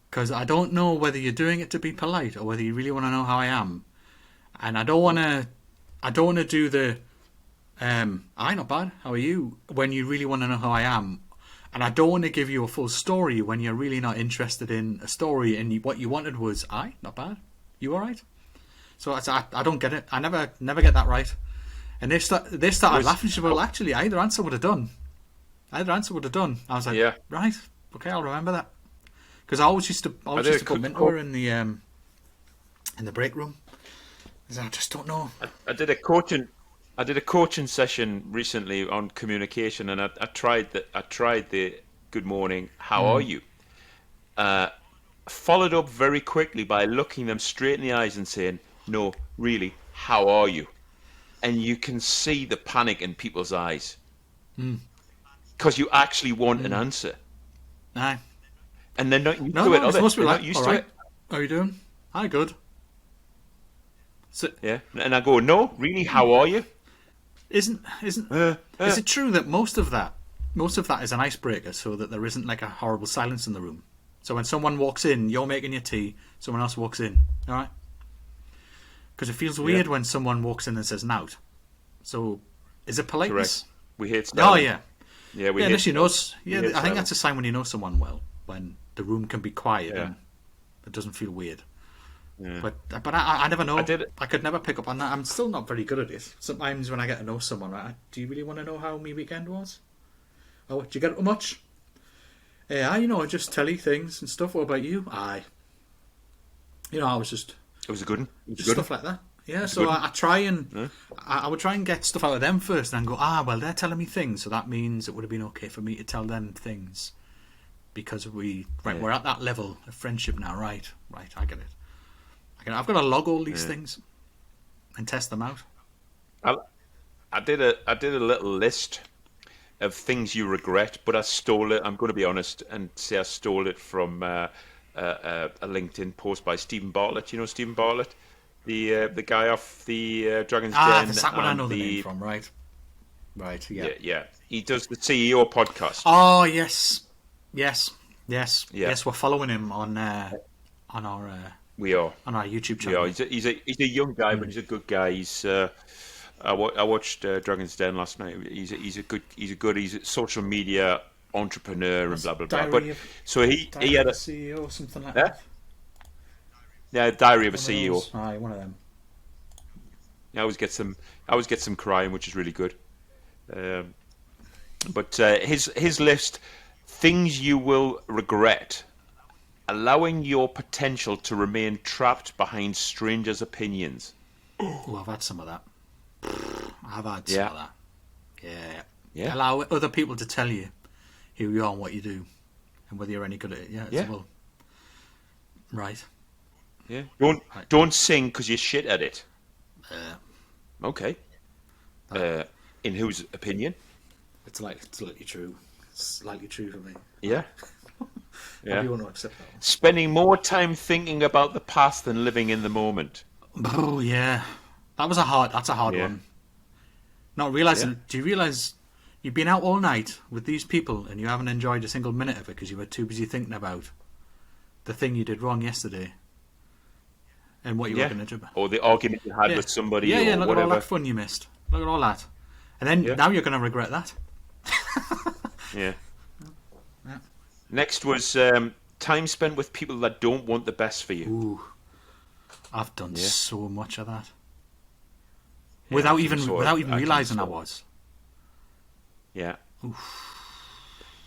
because I don't know whether you're doing it to be polite or whether you really want to know how I am, and I don't want to do the." I not bad. How are you? When you really want to know how I am, and I don't want to give you a full story when you're really not interested in a story, and what you wanted was I not bad. You all right? So I don't get it. I never get that right. And they started laughing. She said, well, actually, either answer would have done. I was like, right, okay, I'll remember that. Because I always used to come into her in the break room. I just don't know. I did a coaching session recently on communication, and I tried the good morning, how are you? Followed up very quickly by looking them straight in the eyes and saying, no, really, how are you? And you can see the panic in people's eyes because you actually want an answer. Aye. And they're not used to it. It's supposed to be like, not used all to right, it. how are you doing? Hi, good. So, Yeah, and I go, no, really, how are you? Is it true that most of that is an icebreaker, so that there isn't like a horrible silence in the room? So when someone walks in, you're making your tea, someone else walks in, all right? Because it feels weird when someone walks in and says "nout." So is it politeness? Correct. We hate silence. Oh yeah, unless you know. I think that's a sign when you know someone well, when the room can be quiet and it doesn't feel weird. Yeah. But I never know. I could never pick up on that. I'm still not very good at it. Sometimes when I get to know someone, right? Do you really want to know how my weekend was? Oh, did you get up to much? Yeah, I just tell you things and stuff. What about you? Aye. I was just. It was a good one. Just stuff like that. Yeah, so I try and I would try and get stuff out of them first, and then go, well, they're telling me things, so that means it would have been okay for me to tell them things because we're at that level of friendship now. Right, I get it. I've got to log all these things and test them out. I did a little list of things you regret, but I stole it. I'm going to be honest and say I stole it from a LinkedIn post by Stephen Bartlett. You know Stephen Bartlett, the guy off the Dragon's Den. That's that one I know the name from, right? Right. Yeah. Yeah. He does the CEO podcast. Oh yes, yes, yes, Yeah, yes. We're following him on our we are. on our YouTube We are. channel. He's a young guy, but he's a good guy. I watched Dragon's Den last night. He's a social media entrepreneur and What's blah blah blah. But Diary of so he Diary had of a a CEO or something like yeah, that? yeah Diary of a One of CEO. those. Aye, one of them. I always get some crying, which is really good. Um, but his list, things you will regret, allowing your potential to remain trapped behind strangers' opinions. Oh, I've had some of that. I've had some Yeah, of that. Yeah. yeah, Allow other people to tell you who you are and what you do and whether you're any good at it. Yeah. It's yeah, well. Right. yeah. Right. Don't sing because you're shit at it. Uh, Okay. that, Uh, in whose opinion? it's likely true. It's likely true for me. Yeah, I'll yeah. be one to accept that Spending more time thinking about the past than living in the moment. one. Oh yeah. That's a hard Yeah, one. Not yeah, realizing. Do you realize you've been out all night with these people and you haven't enjoyed a single minute of it because you were too busy thinking about the thing you did wrong yesterday and what you were yeah. going to do? Or the argument you had Yeah. with somebody Yeah, yeah, or look at all that whatever. fun you missed. Look at all that. And then Yeah, now you're going to regret that. yeah. Yeah. Next was time spent with people that don't want the best for you. Ooh, I've done Yeah, so much of that yeah. I can sort of, without even I can realizing I sort of, was. yeah,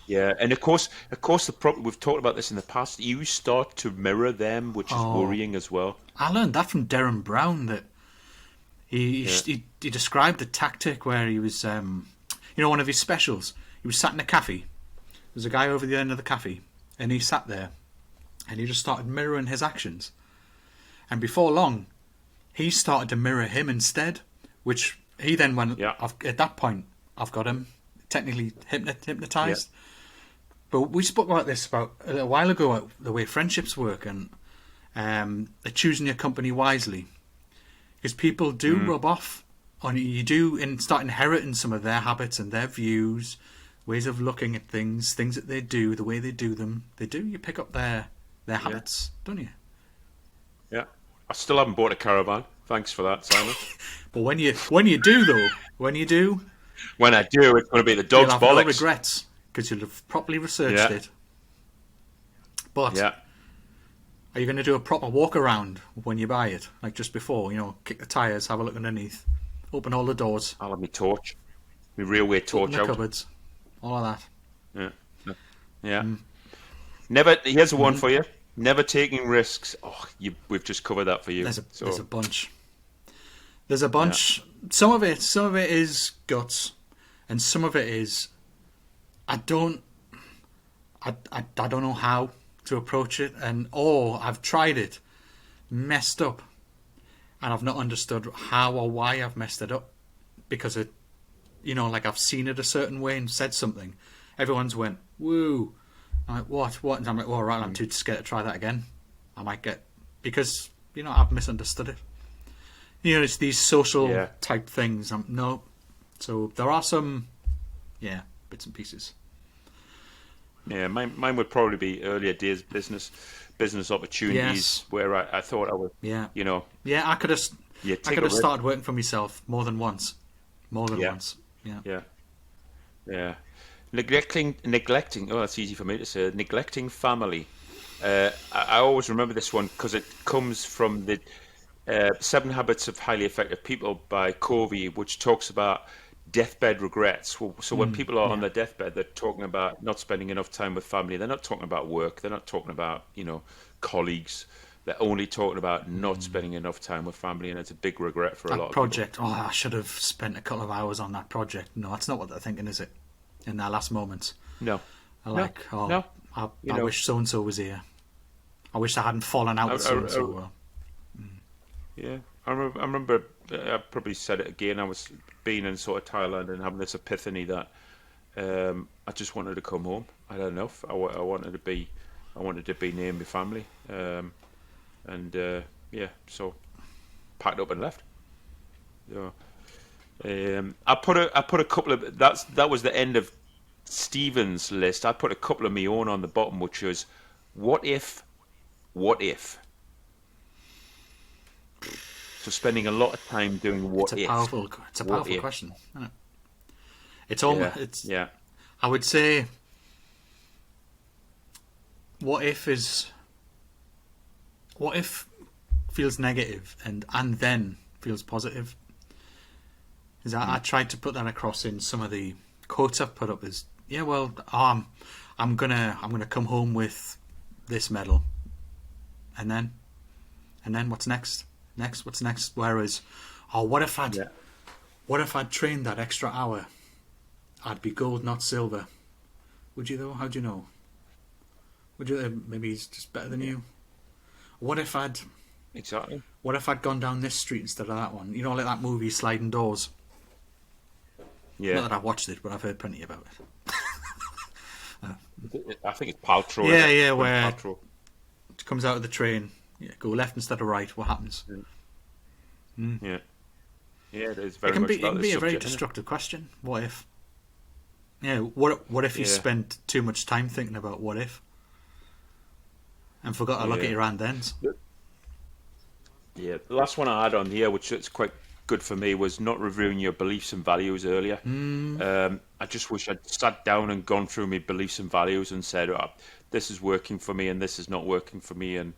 yeah. And of course, the problem we've talked about this in the past. You start to mirror them, which is Oh, worrying as well. I learned that from Darren Brown that Yeah, he described the tactic where he was one of his specials. He was sat in a cafe. There's a guy over the end of the cafe, and he sat there, and he just started mirroring his actions. And before long, he started to mirror him instead, which he then went. yeah, At that point, I've got him technically yeah, hypnotized. But we spoke about this about a little while ago, the way friendships work and choosing your company wisely, because people do mm, rub off on you. You do start inheriting some of their habits and their views, ways of looking at things that they do, the way they do them. They do. You pick up their yeah, habits, don't you? yeah. I still haven't bought a caravan. Thanks for that, Simon. But when you do though, when you do, When I do, it's going to be the you'll dog's have no bollocks. regrets because you'll have properly researched Yeah, it. But yeah. are you going to do a proper walk around when you buy it, like just before? Kick the tires, have a look underneath, open all the doors, I'll have my torch, my railway open torch the out. cupboards, all of that. Yeah, yeah. Never. Here's a one for you. Never taking risks. Oh, we've just covered that for you. There's a So bunch. There's a yeah, bunch. Some of it is guts, and some of it is I don't I don't know how to approach it, and or I've tried it, messed up, and I've not understood how or why I've messed it up because like I've seen it a certain way and said something. Everyone's went woo. I'm like what? And I'm like, well, right, I'm too scared to try that again. I might get because I've misunderstood it. It's these social yeah, type things. No, so there are some, yeah, bits and pieces. yeah. Mine would probably be earlier days business opportunities Yes, where I thought I would, yeah, you know, yeah. you I take could a have risk. started working for myself more than Yeah, once. Yeah. yeah, yeah. Neglecting. Oh, that's easy for me to say. Neglecting family. I always remember this one because it comes from the Seven Habits of Highly Effective People by Covey, which talks about deathbed regrets. So when people are on Yeah. their deathbed, they're talking about not spending enough time with family. They're not talking about work. They're not talking about, colleagues. They're only talking about not spending enough time with family, and it's a big regret for a That lot of people. project. Oh, I should have spent a couple of hours on that project. No, that's not what they're thinking, is it? In their last moments, No, they're no, like, oh, no. You I know, wish so and so was here. I wish I hadn't fallen out I, with so and I, I, so. yeah, I remember. I probably said it again. I was being in sort of Thailand and having this epiphany that I just wanted to come home. I don't know. I wanted to be near my family. And yeah, so packed up and left. Yeah. I put a couple of that was the end of Stephen's list. I put a couple of my own on the bottom, which was what if, what if. So spending a lot of time doing It's what a if, powerful, what if. question, isn't it? It's Yeah, almost, it's. yeah, I would say, what if is, what if feels negative and then feels positive. Is that I tried to put that across in some of the quotes I've put up. Is yeah, well, I'm gonna come home with this medal, and then what's next? What's next? Whereas, oh, yeah. what if I'd trained that extra hour? I'd be gold, not silver. Would you though? How do you know? Would you? Maybe he's just better than you. What if I'd Exactly. What if I'd gone down this street instead of that one? You know, like that movie Sliding Doors. Not Yeah. that I've watched it, but I've heard plenty about it. I think it's Paltrow, isn't Yeah, it? yeah, Gwyneth where Paltrow. it comes out of the train. Yeah, go left instead of right. What happens? Yeah. Yeah, it is It very can much be. It about can the be a very subject, isn't it? destructive question. What if? Yeah. What if you Yeah. spent too much time thinking about what if and forgot to look at Yeah. your hand ends? Yeah. The last one I had on here, which is quite good for me, was not reviewing your beliefs and values earlier. I just wish I'd sat down and gone through my beliefs and values and said, oh, this is working for me and this is not working for me. And,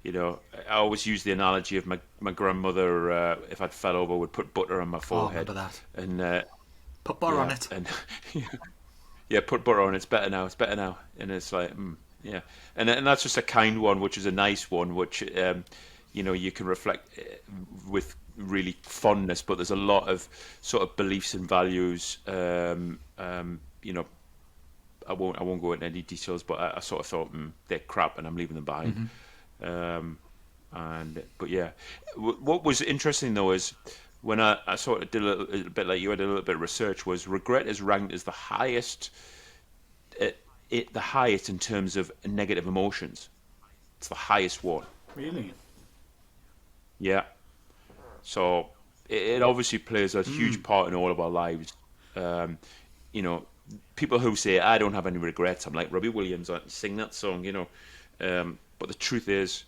I always use the analogy of my grandmother, if I'd fell over, would put butter on my Oh, I forehead. remember that. And, Put butter on yeah, it. and yeah, put butter on. It's better now. It's better now. And it's like, yeah, and that's just a kind one, which is a nice one, which you can reflect with really fondness. But there's a lot of sort of beliefs and values. I won't go into any details, but I sort of thought they're crap, and I'm leaving them behind. Um, but yeah, what was interesting though is when I sort of did a little bit like you, I did a little bit of research. Was regret is ranked as the highest, uh, the highest in terms of negative emotions. It's the highest one. Really? Yeah. So it obviously plays a huge part in all of our lives. Um, you know, People who say I don't have any regrets, I'm like Robbie Williams, I sing that song. But the truth is,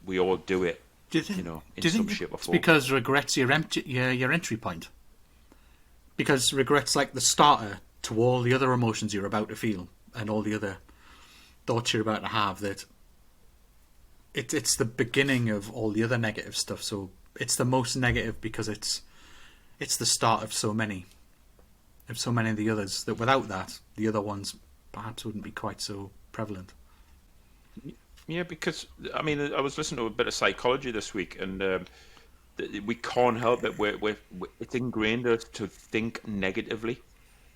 we all do it. Do you think? In Do you some think shape or it's form. because regret's your entry point? Because regret's like the starter to all the other emotions you're about to feel and all the other thoughts you're about to have. That it's the beginning of all the other negative stuff. So it's the most negative because it's the start of so many of the others. That without that, the other ones perhaps wouldn't be quite so prevalent. Yeah, because I mean, I was listening to a bit of psychology this week, and we can't help it. It's ingrained us to think negatively.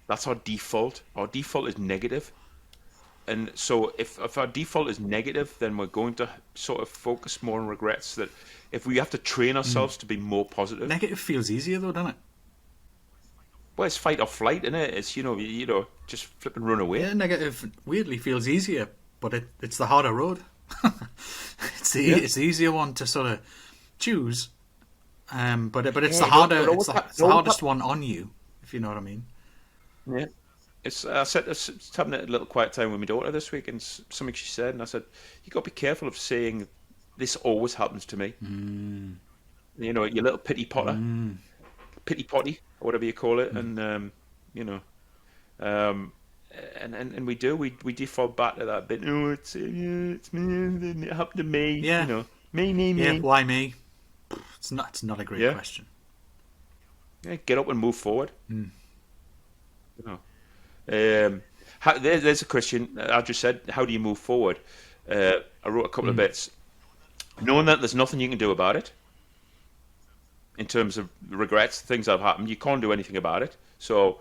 That's our default. Our default is negative. And so if our default is negative, then we're going to sort of focus more on regrets. That if we have to train ourselves to be more positive, Negative feels easier though, doesn't it? well, it's fight or flight, isn't it? It's just flip and run away. Yeah, negative weirdly feels easier, but it's the harder road. Yeah. It's the easier one to sort of choose, but it's Yeah, the harder it's it the always hardest one on you, if you know what I mean. yeah. I was having a little quiet time with my daughter this week, and something she said, and I said, "You got to be careful of saying this always happens to me." Your little pity potty, or whatever you call it, and you know, um, and we default back to that bit. Oh, it's me. It happened to me. Yeah, yeah. Me. Why me? It's not a great Yeah, question. yeah. Get up and move forward. You know. There's a question I just said. How do you move forward? I wrote a couple of bits. Knowing that there's nothing you can do about it in terms of regrets, things that have happened, you can't do anything about it. So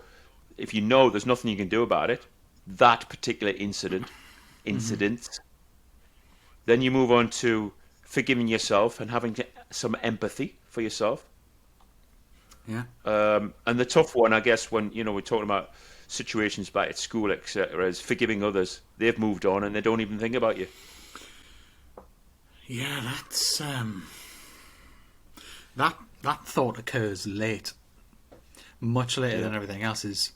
if you know there's nothing you can do about it, that particular incidents, then you move on to forgiving yourself and having some empathy for yourself. Yeah, And the tough one, I guess, when we're talking about situations back at school, etc., is forgiving others. They've moved on and they don't even think about you. yeah. That thought occurs late. much later than everything else, is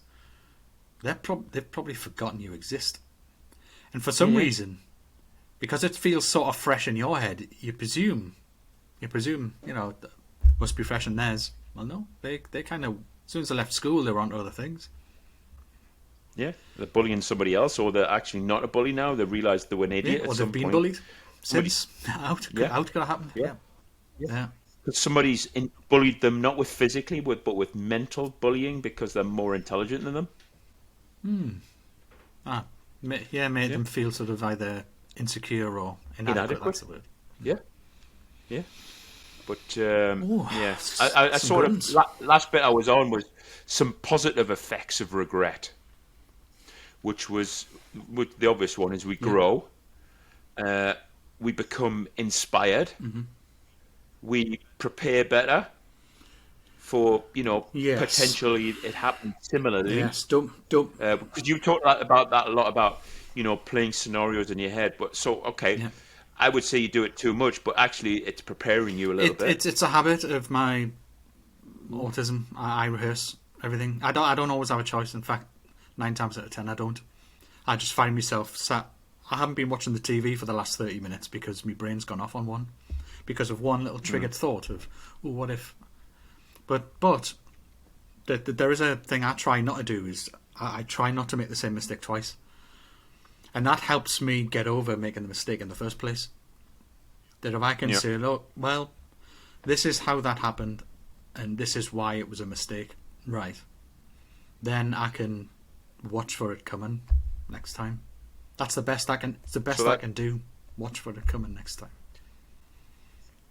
they've probably forgotten you exist. And for some reason, because it feels sort of fresh in your head, you presume, must be fresh in theirs. Well, no, they kind of, as soon as they left school, they were on to other things. Yeah, they're bullying somebody else, or they're actually not a bully now. They realise they were an idiot or at some they've been point. bullied since. Out gonna happen. Yeah. Because somebody's bullied them, not with physically, but with mental bullying, because they're more intelligent than them. Made them feel sort of either insecure or inadequate. That's the word. Yeah. But I sort of last bit I was on was some positive effects of regret, which the obvious one is we grow, we become inspired, we prepare better for potentially it happened similarly. Yes, don't. Because you talked about that a lot about playing scenarios in your head. But I would say you do it too much, but actually it's preparing you a little bit. It's a habit of my autism. I rehearse everything. I don't always have a choice. In fact, 9 times out of 10 I don't. I just find myself sat. I haven't been watching the TV for the last 30 minutes because my brain's gone off on one, because of one little triggered thought of, oh, what if? But there is a thing I try not to do, is I try not to make the same mistake twice. And that helps me get over making the mistake in the first place. That if I can say, look, well, this is how that happened, and this is why it was a mistake, right? Then I can watch for it coming next time. That's the best I can. It's the best I can do. Watch for it coming next time.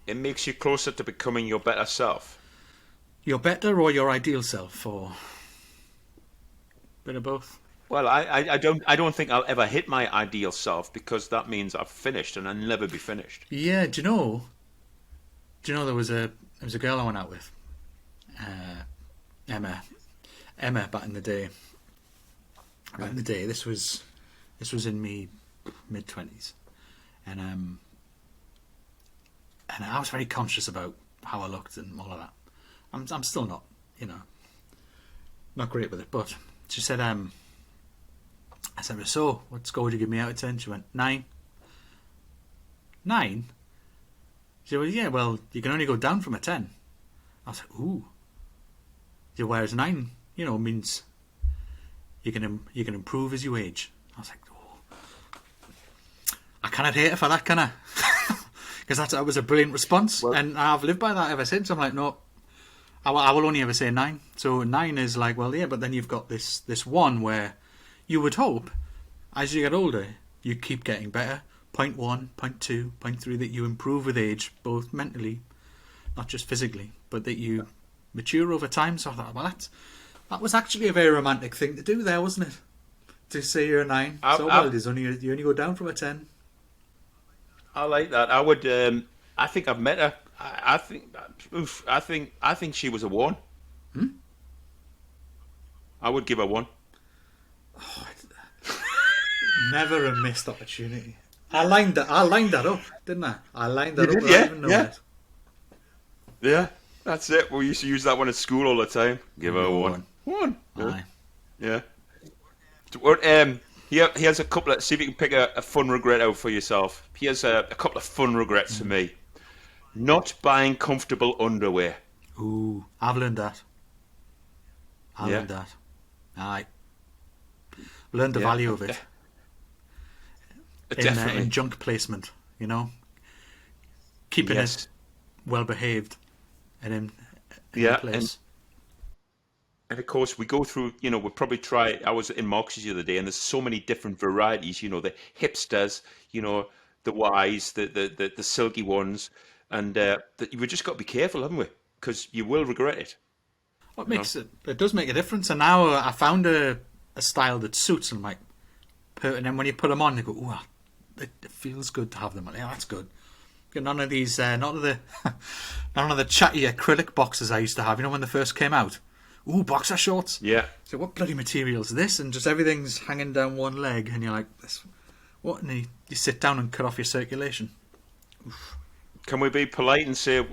It makes you closer to becoming your better self. Your better or your ideal self, or a bit of both. Well, I don't think I'll ever hit my ideal self, because that means I've finished and I'll never be finished. Yeah, do you know there was a girl I went out with, Emma back in the day. Back in the day, this was in me mid-20s, and I was very conscious about how I looked and all of that. I'm still not, not great with it, but she said, I said, so, what score would you give me out of 10? She went, 9. 9? She said, well, yeah, well, you can only go down from a 10. I was like, ooh. She said, whereas 9, means you can improve as you age. I was like, oh. I cannot hate her for that, can I? Because that was a brilliant response, and I've lived by that ever since. I'm like, no, I will only ever say 9. So 9 is like, well, yeah, but then you've got this one where you would hope, as you get older, you keep getting better. 0.1, 0.2, 0.3, that you improve with age, both mentally, not just physically, but that you mature over time. So I thought, well, that was actually a very romantic thing to do there, wasn't it? To say you're a 9. You only go down from a 10. I like that. I would. I think I've met her. I think she was a 1. I would give her 1. Oh, never a missed opportunity. I lined that up, didn't I? I lined that up. Yeah. Yeah, that's it. We used to use that one at school all the time. Give her a 1. 1. Aye. Yeah. He has a couple of. See if you can pick a fun regret out for yourself. He has a couple of fun regrets for me. Not buying comfortable underwear. Ooh, I've learned that. Learned that. Aye. Learned the value of it. Definitely. In junk placement, keeping it well behaved and in place. And of course, we go through, we'll probably try. I was in Marks the other day, and there's so many different varieties. The hipsters, the Ys, the silky ones, and that we've just got to be careful, haven't we? Because you will regret it. What makes it? It does make a difference. And now I found a style that suits, and I'm like, and then when you put them on, you go, ooh, it feels good to have them on. Yeah, that's good. None of these, none of the chatty acrylic boxes I used to have. When they first came out. Ooh, boxer shorts. Yeah. So what bloody material is this? And just everything's hanging down one leg, and you're like, this. What? And you sit down and cut off your circulation. Oof. can we be polite and say,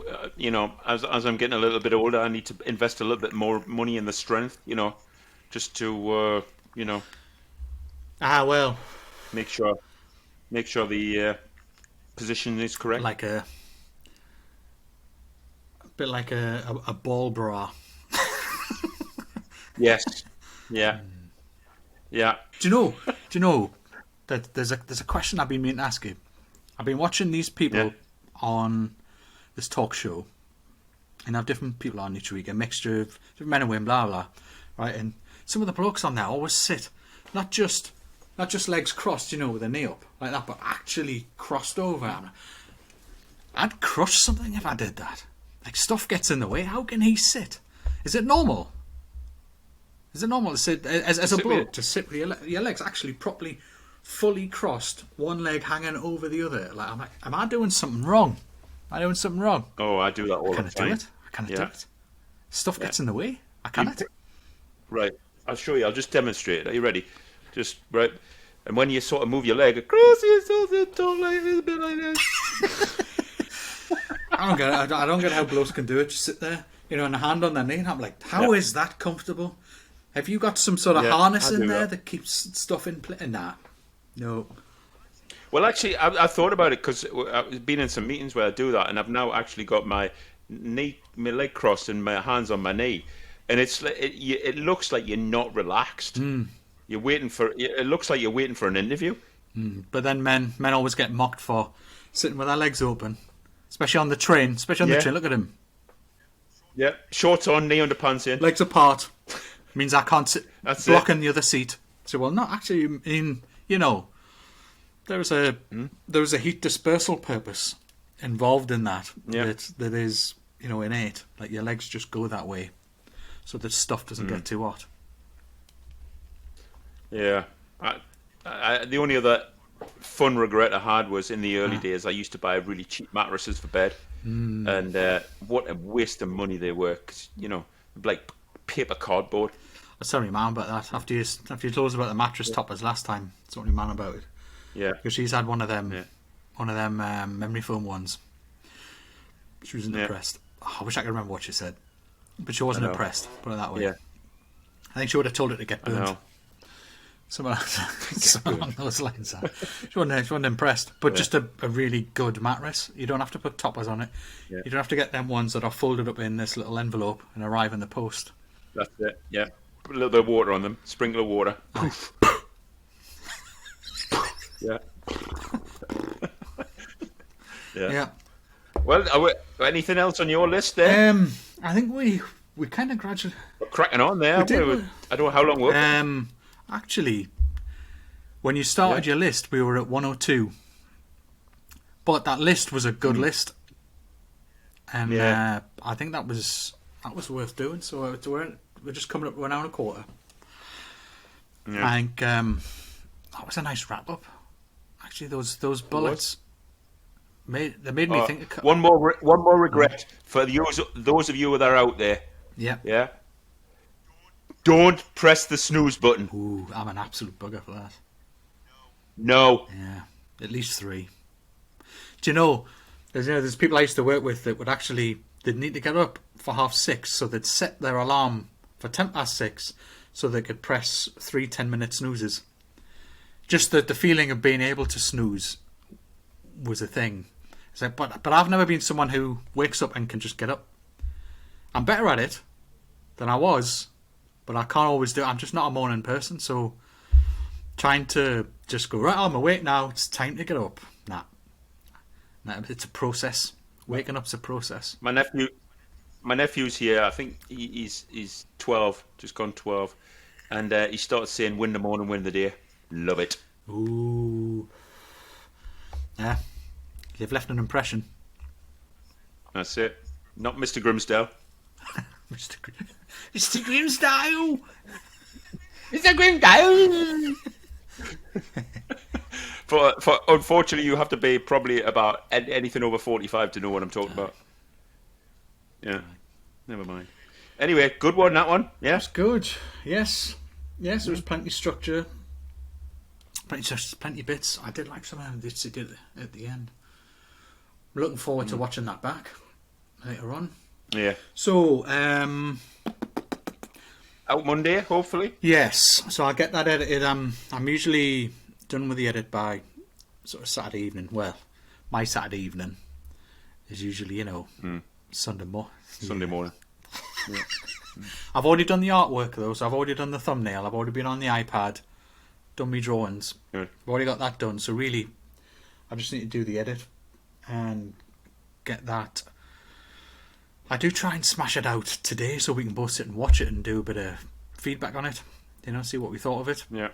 as I'm getting a little bit older, I need to invest a little bit more money in the strength, just to, Well, make sure the position is correct. like a bit like a ball bra. Yes. Yeah. Yeah. Do you know that there's a question I've been meaning to ask you. I've been watching these people Yeah. on this talk show, and I have different people on each week, a mixture of different men and women, blah blah, right? And some of the blokes on there always sit, not just legs crossed, with their knee up like that, but actually crossed over. I'd crush something if I did that. Like, stuff gets in the way. How can he sit? Is it normal? Is it normal to sit as a bloke to sit with your legs actually properly, fully crossed, one leg hanging over the other? Like, am I doing something wrong? Am I doing something wrong? Oh, I do that all the I time. do it. I do it. Stuff gets in the way. I cannot. Right. I'll show you. I'll just demonstrate. Are you ready? Just right. And when you sort of move your leg across, you talk like a bit like this. I don't get it. I don't get how blokes can do it. Just sit there, and a hand on their knee, and I'm like, how is that comfortable? Have you got some sort of harness in there that keeps stuff in place? Nah. No. Well, actually, I thought about it because I've been in some meetings where I do that, and I've now actually got my leg crossed and my hands on my knee, and it looks like you're not relaxed. You're waiting for. It looks like you're waiting for an interview. But then men always get mocked for sitting with their legs open, especially on the train. Look at him. Yeah, shorts on, knee underpants in, legs apart. Means I can't sit blocking it. the other seat. So, well, not actually. There was a heat dispersal purpose involved in that. Yeah. That is, innate. Like, your legs just go that way, so that stuff doesn't get too hot. Yeah. The only other fun regret I had was in the early days I used to buy really cheap mattresses for bed, and what a waste of money they were. 'Cause, like paper cardboard. I was telling your mum about that after you told us about the mattress toppers last time. I told your mum about it. Yeah. Because she's had one of them memory foam ones. She wasn't impressed. Oh, I wish I could remember what she said, but she wasn't impressed. Put it that way. Yeah. I think she would have told her to get burned. Something along those lines. She wasn't impressed. But just a really good mattress. You don't have to put toppers on it. Yeah. You don't have to get them ones that are folded up in this little envelope and arrive in the post. That's it. Yeah. Put a little bit of water on them. Sprinkle of water. Poof. Yeah. Yeah. Well, anything else on your list there? I think we kind of gradually... We're cracking on there. I don't know how long we're... Actually, when you started your list, we were at 102. But that list was a good list. And I think that was worth doing. So we're just coming up to an hour and a quarter. Yeah. I think that was a nice wrap-up. Actually, those bullets... They made me think. One more regret for those of you that are out there. Yeah. Yeah. Don't press the snooze button. Ooh, I'm an absolute bugger for that. No. Yeah, at least 3. Do you know? There's people I used to work with that would actually they'd need to get up for 6:30, so they'd set their alarm for 6:10, so they could press 3 10-minute snoozes. Just the feeling of being able to snooze was a thing. It's like, but I've never been someone who wakes up and can just get up. I'm better at it than I was, but I can't always do it. I'm just not a morning person, so trying to just go, right, I'm awake now, it's time to get up. Nah, it's a process. Waking up's a process. My nephew's here. I think he's 12, just gone 12, and he started saying, "Win the morning, win the day." Love it. Ooh. Yeah. You've left an impression. That's it. Not Mr. Grimsdale. Mr. Grimsdale! Mr. Grimsdale! For unfortunately, you have to be probably about anything over 45 to know what I'm talking about. Yeah. Never mind. Anyway, good one, that one. Yeah. It's good. Yes. Yes, there was plenty of structure. Plenty of bits. I did like some of them bits he did at the end. looking forward to watching that back later on. Yeah. So, out Monday, hopefully. yes. So I'll get that edited. I'm usually done with the edit by sort of Saturday evening. Well, my Saturday evening is usually, Sunday morning. Yeah. I've already done the artwork though, so I've already done the thumbnail. I've already been on the iPad, done my drawings. Good. I've already got that done. So really, I just need to do the edit and get that. I do try and smash it out today so we can both sit and watch it and do a bit of feedback on it. See what we thought of it. Yeah.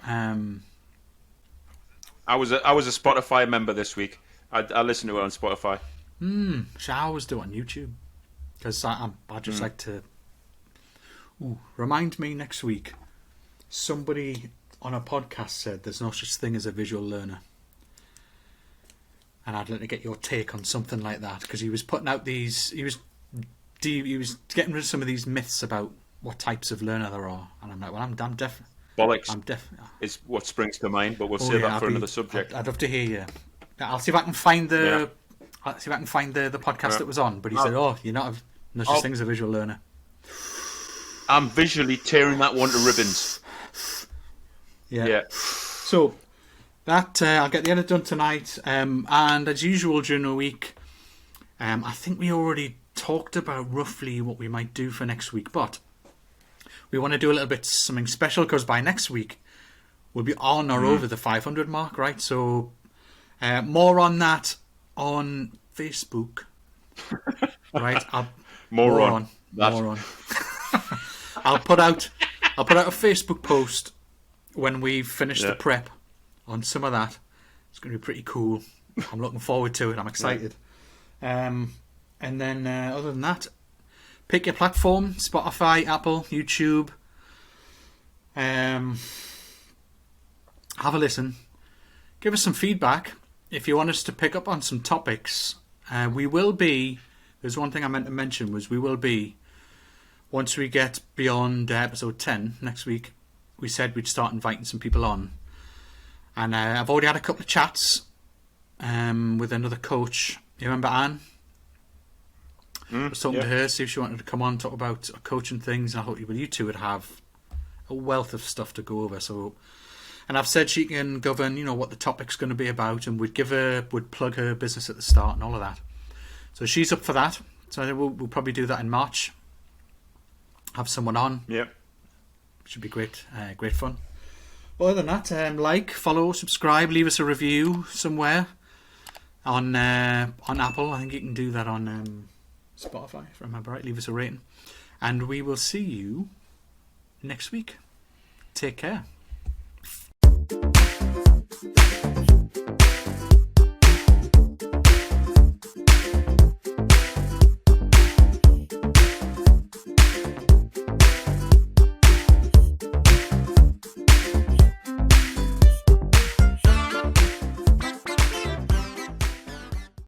I was a Spotify member this week. I listened to it on Spotify. So I always do it on YouTube because I just like to. Remind me next week. Somebody on a podcast said there's no such thing as a visual learner, and I'd like to get your take on something like that because he was putting out these. He was getting rid of some of these myths about what types of learner there are, and I'm like, well, I'm definitely bollocks. Is what springs to mind, but we'll save that for another subject. I'd love to hear you. I'll see if I can find the. I'll see if I can find the podcast that was on. But he said, you're not no such thing as a visual learner. I'm visually tearing that one to ribbons. Yeah. So that I'll get the edit done tonight, and as usual during the week, I think we already talked about roughly what we might do for next week, but we want to do a little bit something special because by next week we'll be on or over the 500 mark, right? So more on that on Facebook, right? More on. I'll put out a Facebook post when we've finished the prep on some of that. It's going to be pretty cool. I'm looking forward to it. I'm excited. And then other than that, pick your platform: Spotify, Apple, YouTube. Have a listen. Give us some feedback if you want us to pick up on some topics. We will be. There's one thing I meant to mention was we will be. Once we get beyond episode 10 next week, we said we'd start inviting some people on. And I've already had a couple of chats with another coach. You remember Anne? I was talking to her, see if she wanted to come on and talk about coaching things. And I thought, you two would have a wealth of stuff to go over. So, and I've said she can govern, what the topic's going to be about, and would plug her business at the start and all of that. So she's up for that. So I think we'll probably do that in March. Have someone on. Yeah. Should be great. Great fun. Other than that, like, follow, subscribe, leave us a review somewhere on Apple. I think you can do that on Spotify, if I remember right. Leave us a rating. And we will see you next week. Take care.